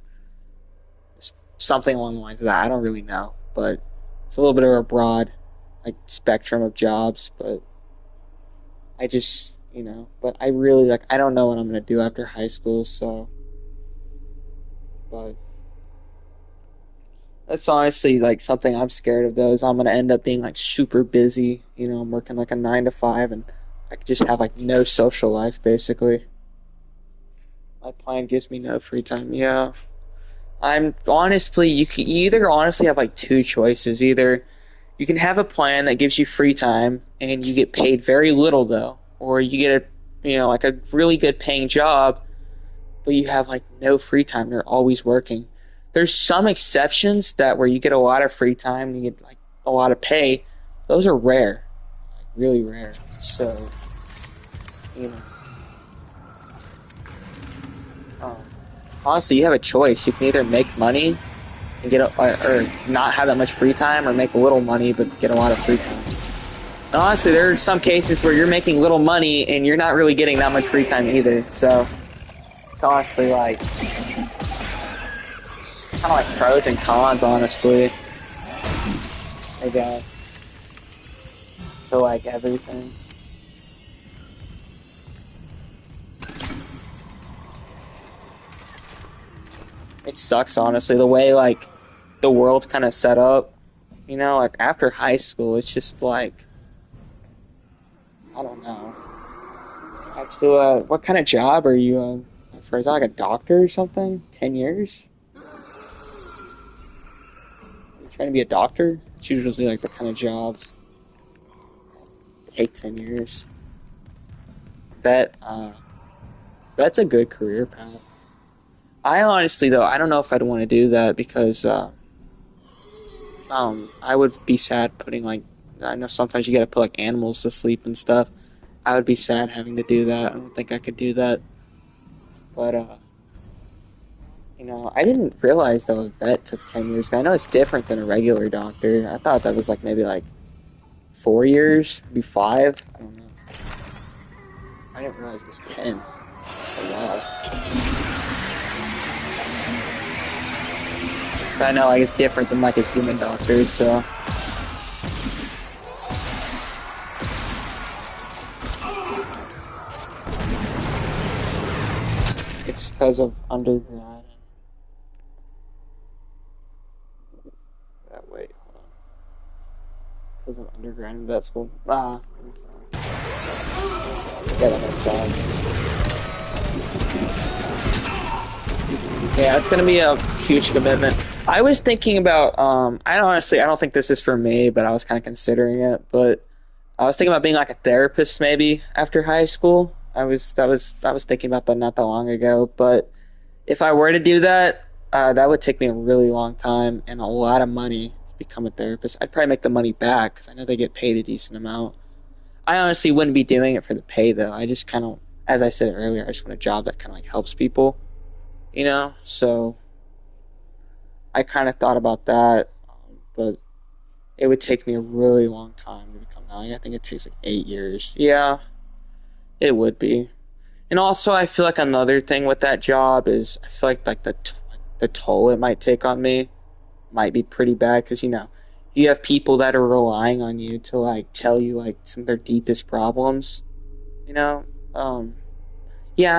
Speaker 1: something along the lines of that. I don't really know, but it's a little bit of a broad, like, spectrum of jobs. But I just, but I really, like, I don't know what I'm gonna do after high school, so But that's honestly like something I'm scared of though, is I'm gonna end up being like super busy. You know, I'm working like a 9 to 5 and I could just have like no social life basically. My plan gives me no free time. Yeah. I'm honestly, you either honestly have like two choices. Either you can have a plan that gives you free time and you get paid very little though, or you get like a really good paying job, but you have like no free time. You're always working. There's some exceptions that where you get a lot of free time and you get like a lot of pay. Those are rare, like really rare. So, you know, um, honestly, you have a choice. You can either make money and or not have that much free time, or make a little money but get a lot of free time. And honestly, there are some cases where you're making little money and you're not really getting that much free time either. So it's honestly like it's kind of like pros and cons, honestly. I guess. So like everything. It sucks, honestly, the way like the world's kind of set up. You know, like after high school, it's just like I don't know. So, what kind of job are you for? Is that like a doctor or something? 10 years? Are you trying to be a doctor? It's usually like the kind of jobs take 10 years. That's a good career path. I honestly, though, I don't know if I'd want to do that because I would be sad putting like, I know sometimes you gotta put like animals to sleep and stuff. I would be sad having to do that. I don't think I could do that. But I didn't realize though a vet took 10 years. I know it's different than a regular doctor. I thought that was like maybe like 4 years, maybe 5. I don't know. I didn't realize it was 10. Oh wow. But I know like it's different than like a human doctor, so. It's because of undergrad. Wait, hold on. Because of undergrad and vet school. Yeah, that makes sense. Yeah, it's gonna be a huge commitment. I was thinking about, I don't think this is for me, but I was kind of considering it. But I was thinking about being like a therapist maybe after high school. I was thinking about that not that long ago. But if I were to do that, that would take me a really long time and a lot of money to become a therapist. I'd probably make the money back because I know they get paid a decent amount. I honestly wouldn't be doing it for the pay though. I just kind of, as I said earlier, I just want a job that kind of like helps people, So I kind of thought about that, but it would take me a really long time to become that. I think it takes like 8 years. Yeah, it would be. And also, I feel like another thing with that job is I feel like the toll it might take on me might be pretty bad because you have people that are relying on you to like tell you like some of their deepest problems. Yeah,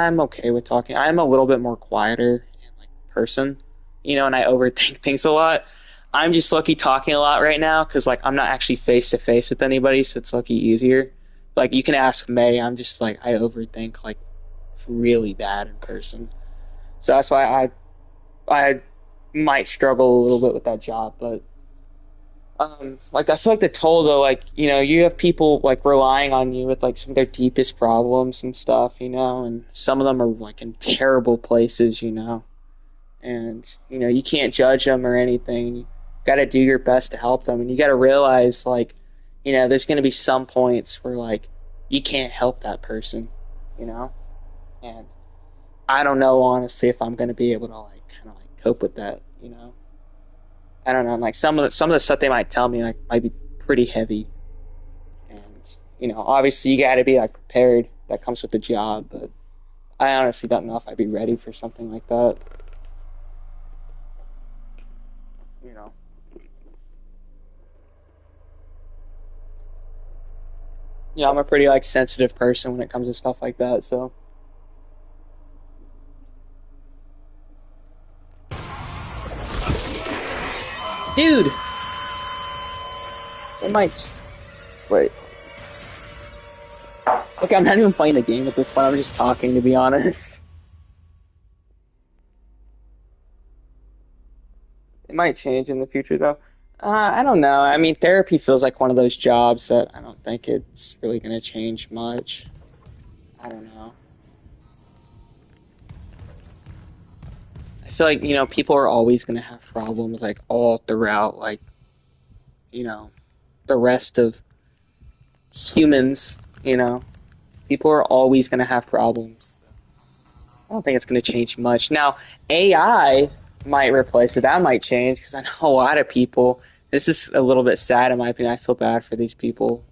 Speaker 1: I'm okay with talking. I'm a little bit more quieter and like person, and I overthink things a lot. I'm just lucky talking a lot right now because like I'm not actually face to face with anybody, so it's lucky easier. Like you can ask May, I'm just like I overthink like really bad in person, so that's why I might struggle a little bit with that job. But like I feel like the toll though, like you have people like relying on you with like some of their deepest problems and stuff, and some of them are like in terrible places, and you can't judge them or anything. You got to do your best to help them, and you got to realize like there's going to be some points where like you can't help that person, and I don't know honestly if I'm going to be able to like kind of like cope with that, I don't know, like some of the stuff they might tell me like might be pretty heavy, and obviously you got to be like prepared. That comes with the job, but I honestly don't know if I'd be ready for something like that. I'm a pretty like sensitive person when it comes to stuff like that, so. Dude! So might... Wait. Okay, I'm not even playing the game at this point, I'm just talking, to be honest. It might change in the future, though. I don't know. I mean, therapy feels like one of those jobs that I don't think it's really going to change much. I don't know. I feel like, you know, people are always going to have problems, like, all throughout, like, you know, the rest of humans, you know. People are always going to have problems. I don't think it's going to change much. Now, AI might replace it. That might change, because I know a lot of people... This is a little bit sad, in my opinion. I feel bad for these people.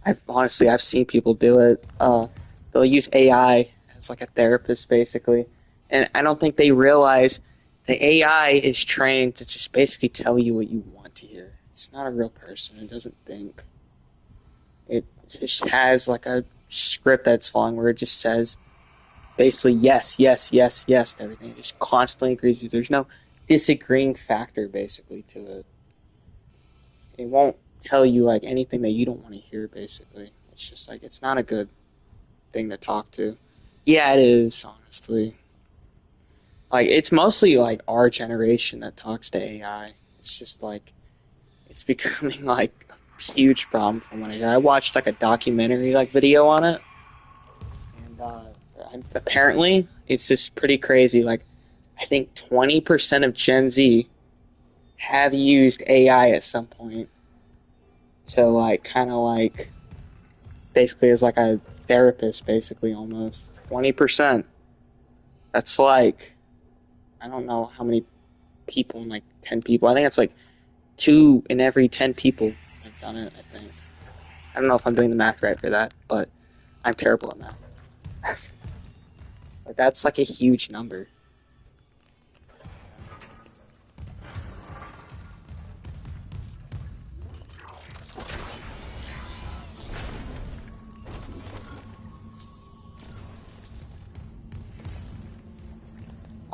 Speaker 1: I've seen people do it. They'll use AI as like a therapist, basically, and I don't think they realize the AI is trained to just basically tell you what you want to hear. It's not a real person. It doesn't think. It just has like a script that's long where it just says basically yes, yes, yes, yes to everything. It just constantly agrees with you. There's no disagreeing factor basically to it. It won't tell you like anything that you don't want to hear basically. It's just like it's not a good thing to talk to. Yeah, it is, honestly. Like it's mostly like our generation that talks to AI. It's just like it's becoming like a huge problem from what I watched like a documentary like video on it. And apparently it's just pretty crazy. Like I think 20% of Gen Z have used AI at some point to like kind of like basically as like a therapist, basically almost 20%. That's like I don't know how many people in like 10 people. I think it's like 2 in every 10 people have done it. I think. I don't know if I'm doing the math right for that, but I'm terrible at math. But that's like a huge number.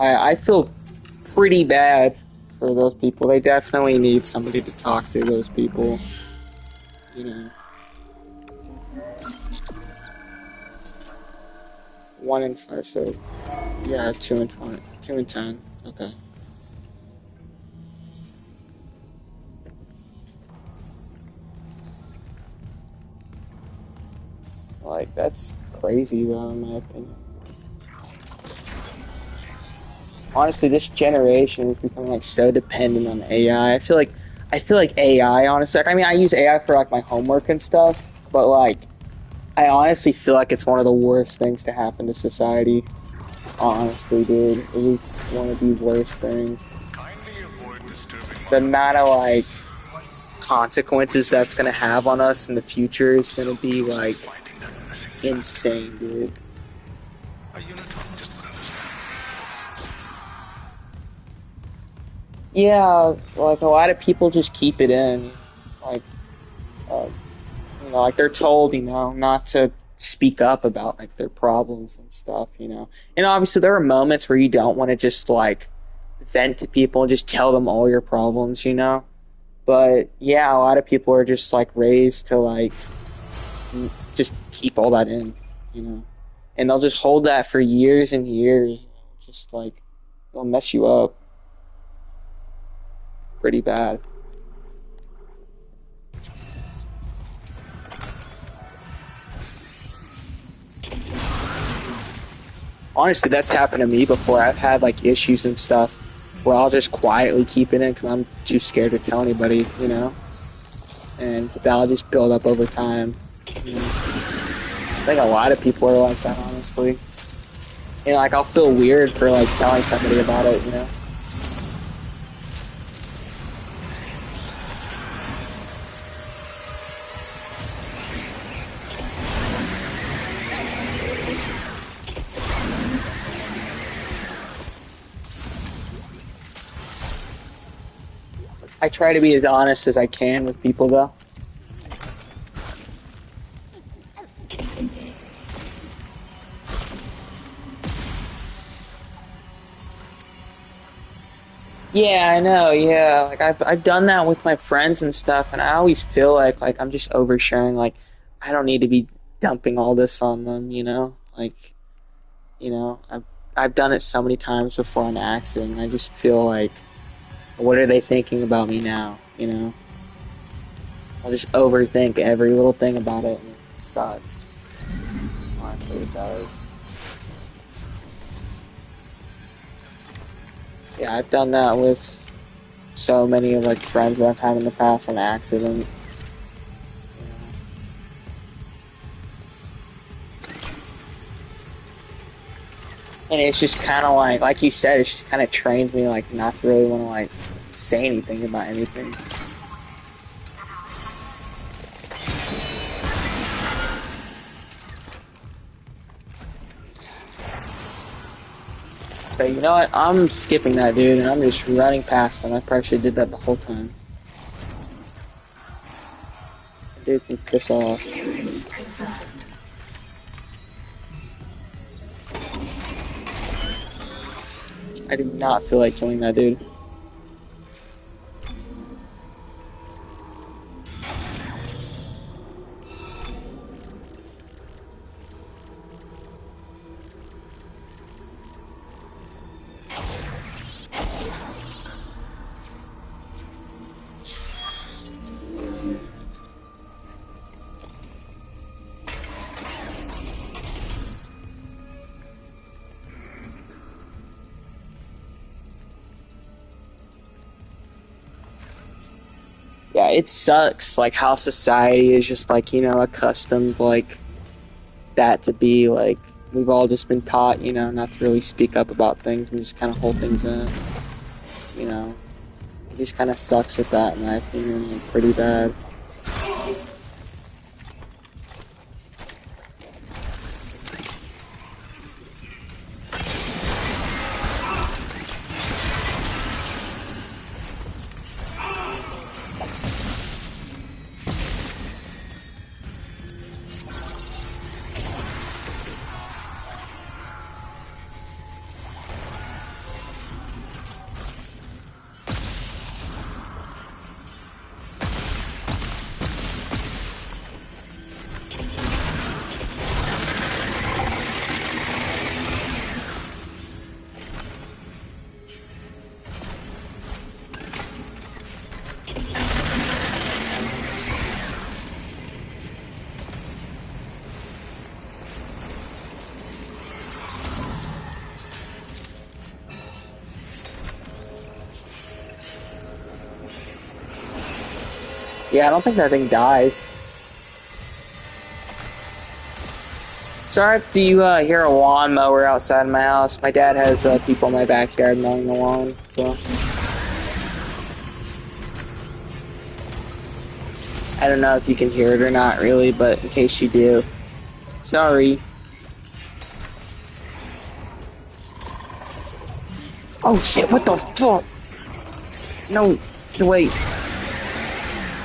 Speaker 1: I feel pretty bad for those people. They definitely need somebody to talk to, those people. You know. 1 in 5, so yeah, 2 in 20, 2 in 10. Okay. Like that's crazy though, in my opinion. Honestly, this generation is becoming like so dependent on AI. I feel like AI, honestly. Like, I mean, I use AI for like my homework and stuff, but like, I honestly feel like it's one of the worst things to happen to society. Honestly, dude, it is one of the worst things. The amount of like consequences that's gonna have on us in the future is gonna be like insane, dude. Yeah, like a lot of people just keep it in, like, you know, like they're told, you know, not to speak up about like their problems and stuff, you know. And obviously, there are moments where you don't want to just like vent to people and just tell them all your problems, you know. But yeah, a lot of people are just like raised to like just keep all that in, you know, and they'll just hold that for years and years, just like it'll mess you up pretty bad. Honestly, that's happened to me before. I've had like issues and stuff where I'll just quietly keep it in because I'm too scared to tell anybody, you know, and that'll just build up over time. You know? I think a lot of people are like that, honestly. You know, like I'll feel weird for like telling somebody about it, you know. I try to be as honest as I can with people, though. Yeah, I know. Yeah, like I've done that with my friends and stuff, and I always feel like I'm just oversharing. Like I don't need to be dumping all this on them, you know? Like, I've done it so many times before on accident. And I just feel like, what are they thinking about me now? You know? I'll just overthink every little thing about it, and it sucks. Honestly, it does. Yeah, I've done that with so many of like friends that I've had in the past on accident. You know? And it's just kind of like you said, it's just kind of trained me like not to really want to like say anything about anything. But you know what? I'm skipping that dude and I'm just running past him. I probably should have did that the whole time. Dude can piss off. I do not feel like killing that dude. Yeah, it sucks, like, how society is just, like, accustomed, like, that to be, like, we've all just been taught, not to really speak up about things and just kind of hold things in, you know. It just kind of sucks with that, in my opinion, like, pretty bad. Yeah, I don't think that thing dies. Sorry if you hear a lawnmower outside my house. My dad has people in my backyard mowing the lawn, so... I don't know if you can hear it or not, really, but in case you do. Sorry. Oh shit, what the fuck? No, wait.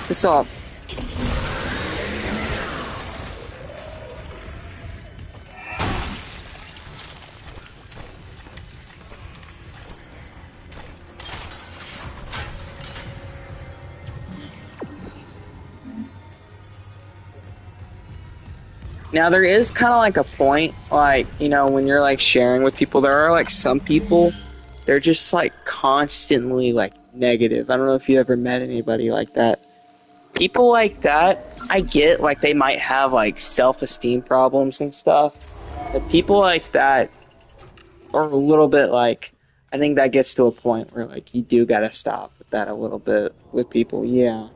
Speaker 1: Piss off. Now, there is kind of like a point, like, when you're like sharing with people, there are like some people, they're just like constantly like negative. I don't know if you ever met anybody like that. People like that, I get, like, they might have like self-esteem problems and stuff, but people like that are a little bit like, I think that gets to a point where like you do gotta stop with that a little bit with people, yeah.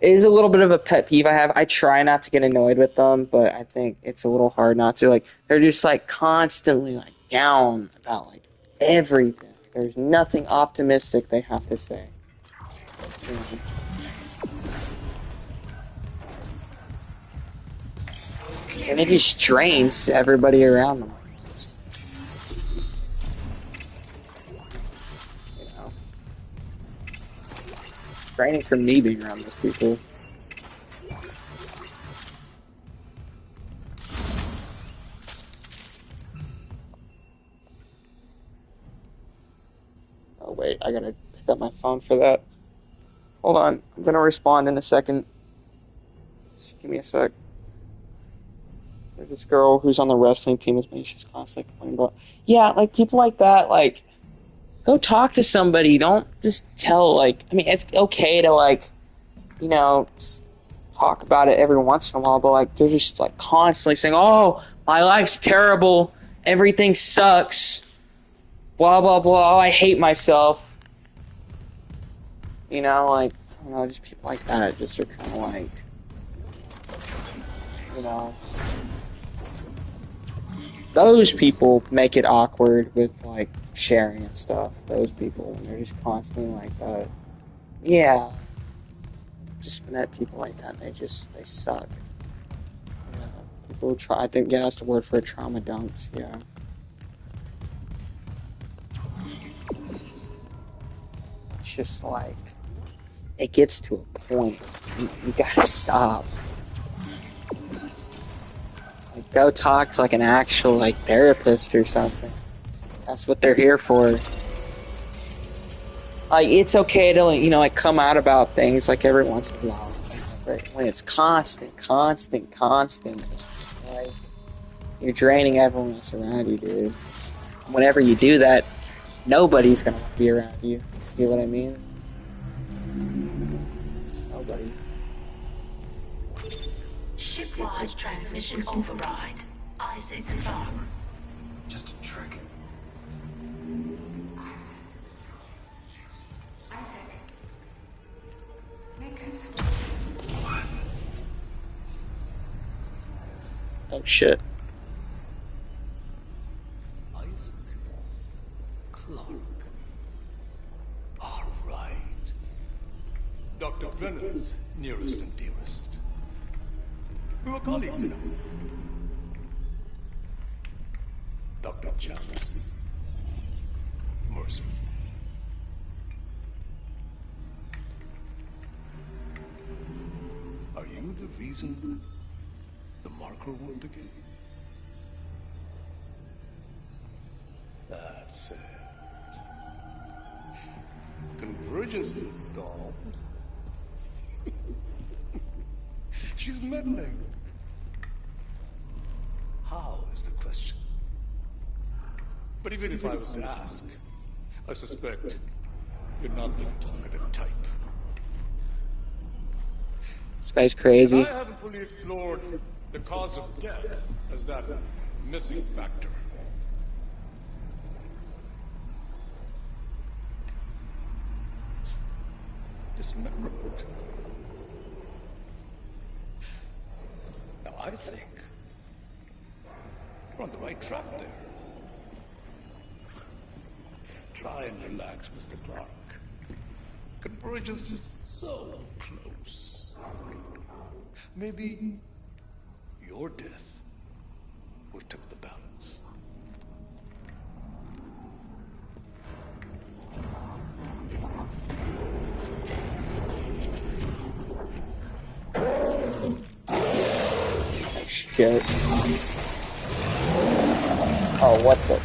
Speaker 1: It is a little bit of a pet peeve I have. I try not to get annoyed with them, but I think it's a little hard not to. Like, they're just like constantly like down about like everything. There's nothing optimistic they have to say. And it just drains everybody around them. You know? Draining for me being around those people. Oh wait, I gotta pick up my phone for that. Hold on, I'm gonna respond in a second. Just give me a sec. There's this girl who's on the wrestling team with me. She's constantly complaining about, yeah, like people like that. Like, go talk to somebody. Don't just tell. Like, I mean, it's okay to like, you know, talk about it every once in a while, but like, they're just like constantly saying, "Oh, my life's terrible. Everything sucks. Blah blah blah. Oh, I hate myself." You know, like, I don't know, just people like that just are kind of like, you know. Those people make it awkward with, like, sharing and stuff. Those people, when they're just constantly like that. Yeah. Just met people like that, and they suck. You know, people who try, I think, yeah, that's the word for it, trauma dumps, yeah. It's just like, it gets to a point. You gotta stop. Like, go talk to like an actual like therapist or something. That's what they're here for. Like, it's okay to, like, you know, like, come out about things like every once in a while. But when it's constant, it's just like, you're draining everyone else around you, dude. Whenever you do that, nobody's gonna be around you. You know what I mean? It's nobody.
Speaker 3: Shipwide transmission override. Isaac Clarke.
Speaker 5: Just a trick.
Speaker 7: Isaac. Make us.
Speaker 1: Oh shit.
Speaker 8: Isaac Clarke. All right. Dr. Brennan's nearest and dearest. We were colleagues, you know. Dr. Chalice. Mercer. Are you the reason the marker won't begin? That's it. Convergence installed. She's meddling. How is the question? But even if I was to ask, I suspect you're not the talkative type.
Speaker 1: This guy's crazy.
Speaker 8: And I haven't fully explored the cause of death as that missing factor. Dismemberment. Now I think we're on the right track there. Try and relax, Mr. Clarke. Convergence is so close. Maybe your death will tip the balance.
Speaker 1: Oh shit. Oh, what the?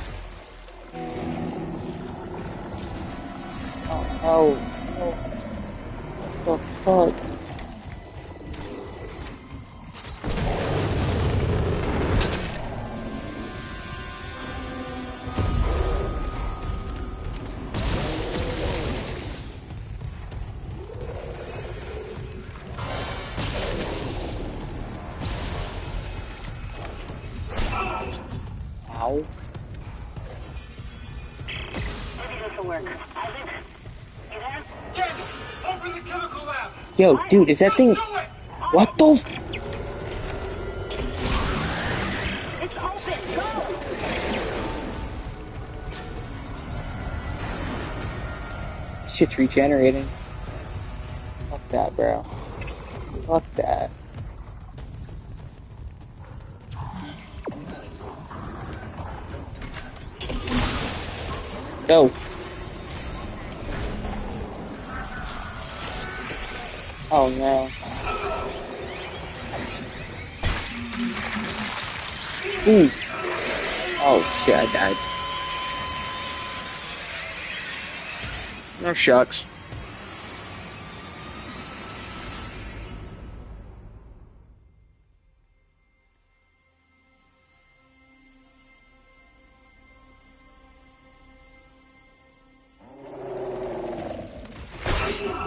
Speaker 1: Oh, no. What the fuck? Ow.
Speaker 4: Maybe this will work. Isaac, you there?
Speaker 5: Daniel, open the chemical lab.
Speaker 1: Yo, dude, is that thing?
Speaker 5: Do it.
Speaker 1: What the?
Speaker 4: It's open. Go.
Speaker 1: Shit's regenerating. Fuck that, bro. Fuck that. Go. Oh no. Ooh. Oh shit, I died. No shucks.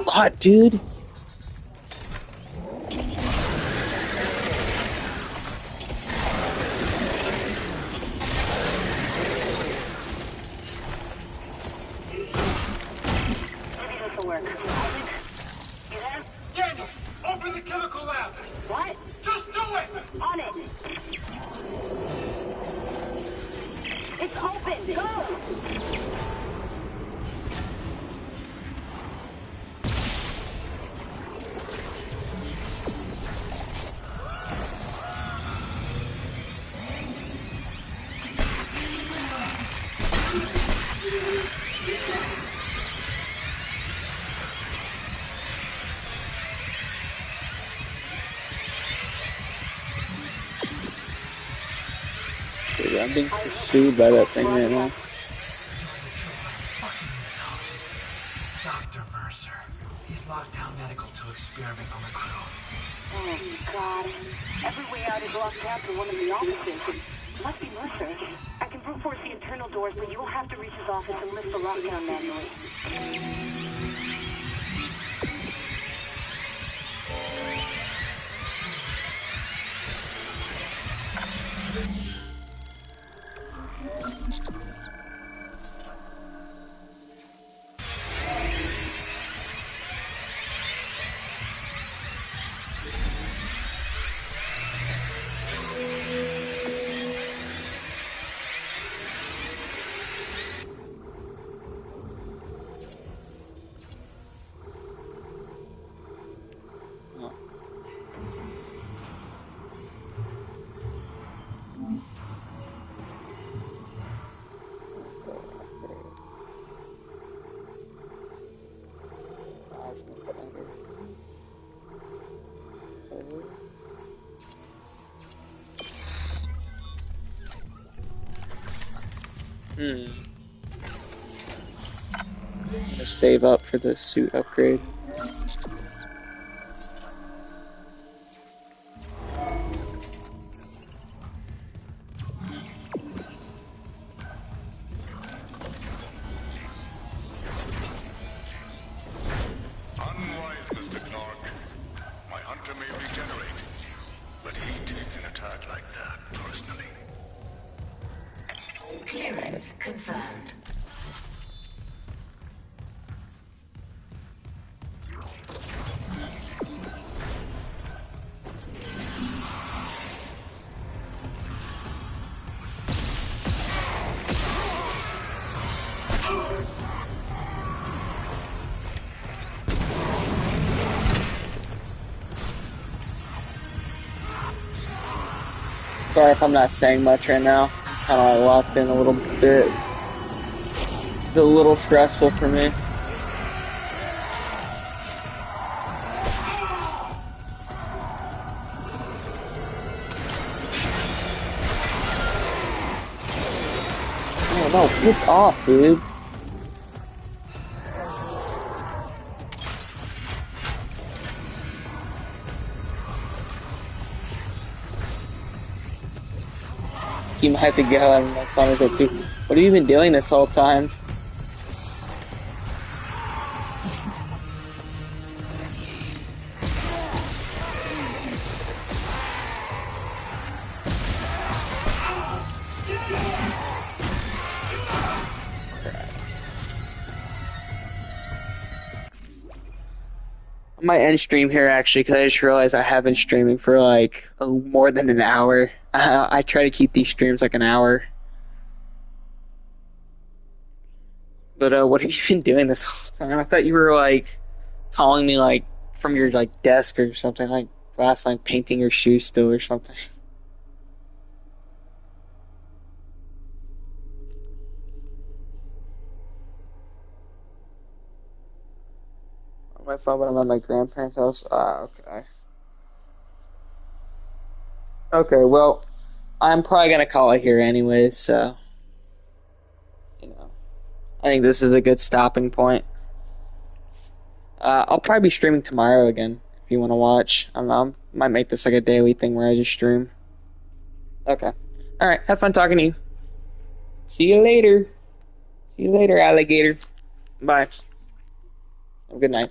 Speaker 1: God, dude.
Speaker 4: Maybe this will work. Isaac? You there?
Speaker 5: Daniels, open the chemical lab!
Speaker 4: What?
Speaker 5: Just do it!
Speaker 4: On it! It's open! Go!
Speaker 1: Dude, I'm being pursued by that thing right now.
Speaker 5: He was a true fucking neonatologist. Dr. Mercer. He's locked down medical to experiment on the crew.
Speaker 4: Oh, God. Every way out is locked down to one of the offices. Must be Mercer. I can brute force the internal doors, but you'll have to reach his office and lift the lockdown manually.
Speaker 1: I'm gonna save up for the suit upgrade.
Speaker 2: Unwise, Mr. Clark. My hunter may regenerate, but he takes an attack like that personally.
Speaker 3: Clearance confirmed.
Speaker 1: Sorry if I'm not saying much right now. Kind of locked in a little bit. It's a little stressful for me. Oh no, piss off, dude. You might have to go and make fun of it too. What have you been doing this whole time? I might end stream here actually because I just realized I have been streaming for like more than an hour. I try to keep these streams like an hour. But what have you been doing this whole time? I thought you were like calling me like from your like desk or something, like last night painting your shoes still or something. On my phone when I'm at my grandparents' house. Ah, okay. Okay, well, I'm probably gonna call it here anyways, so you know. I think this is a good stopping point. I'll probably be streaming tomorrow again if you want to watch. I don't know. Might make this like a daily thing where I just stream. Okay. All right. Have fun talking to you. See you later. See you later, alligator. Bye. Have a good night.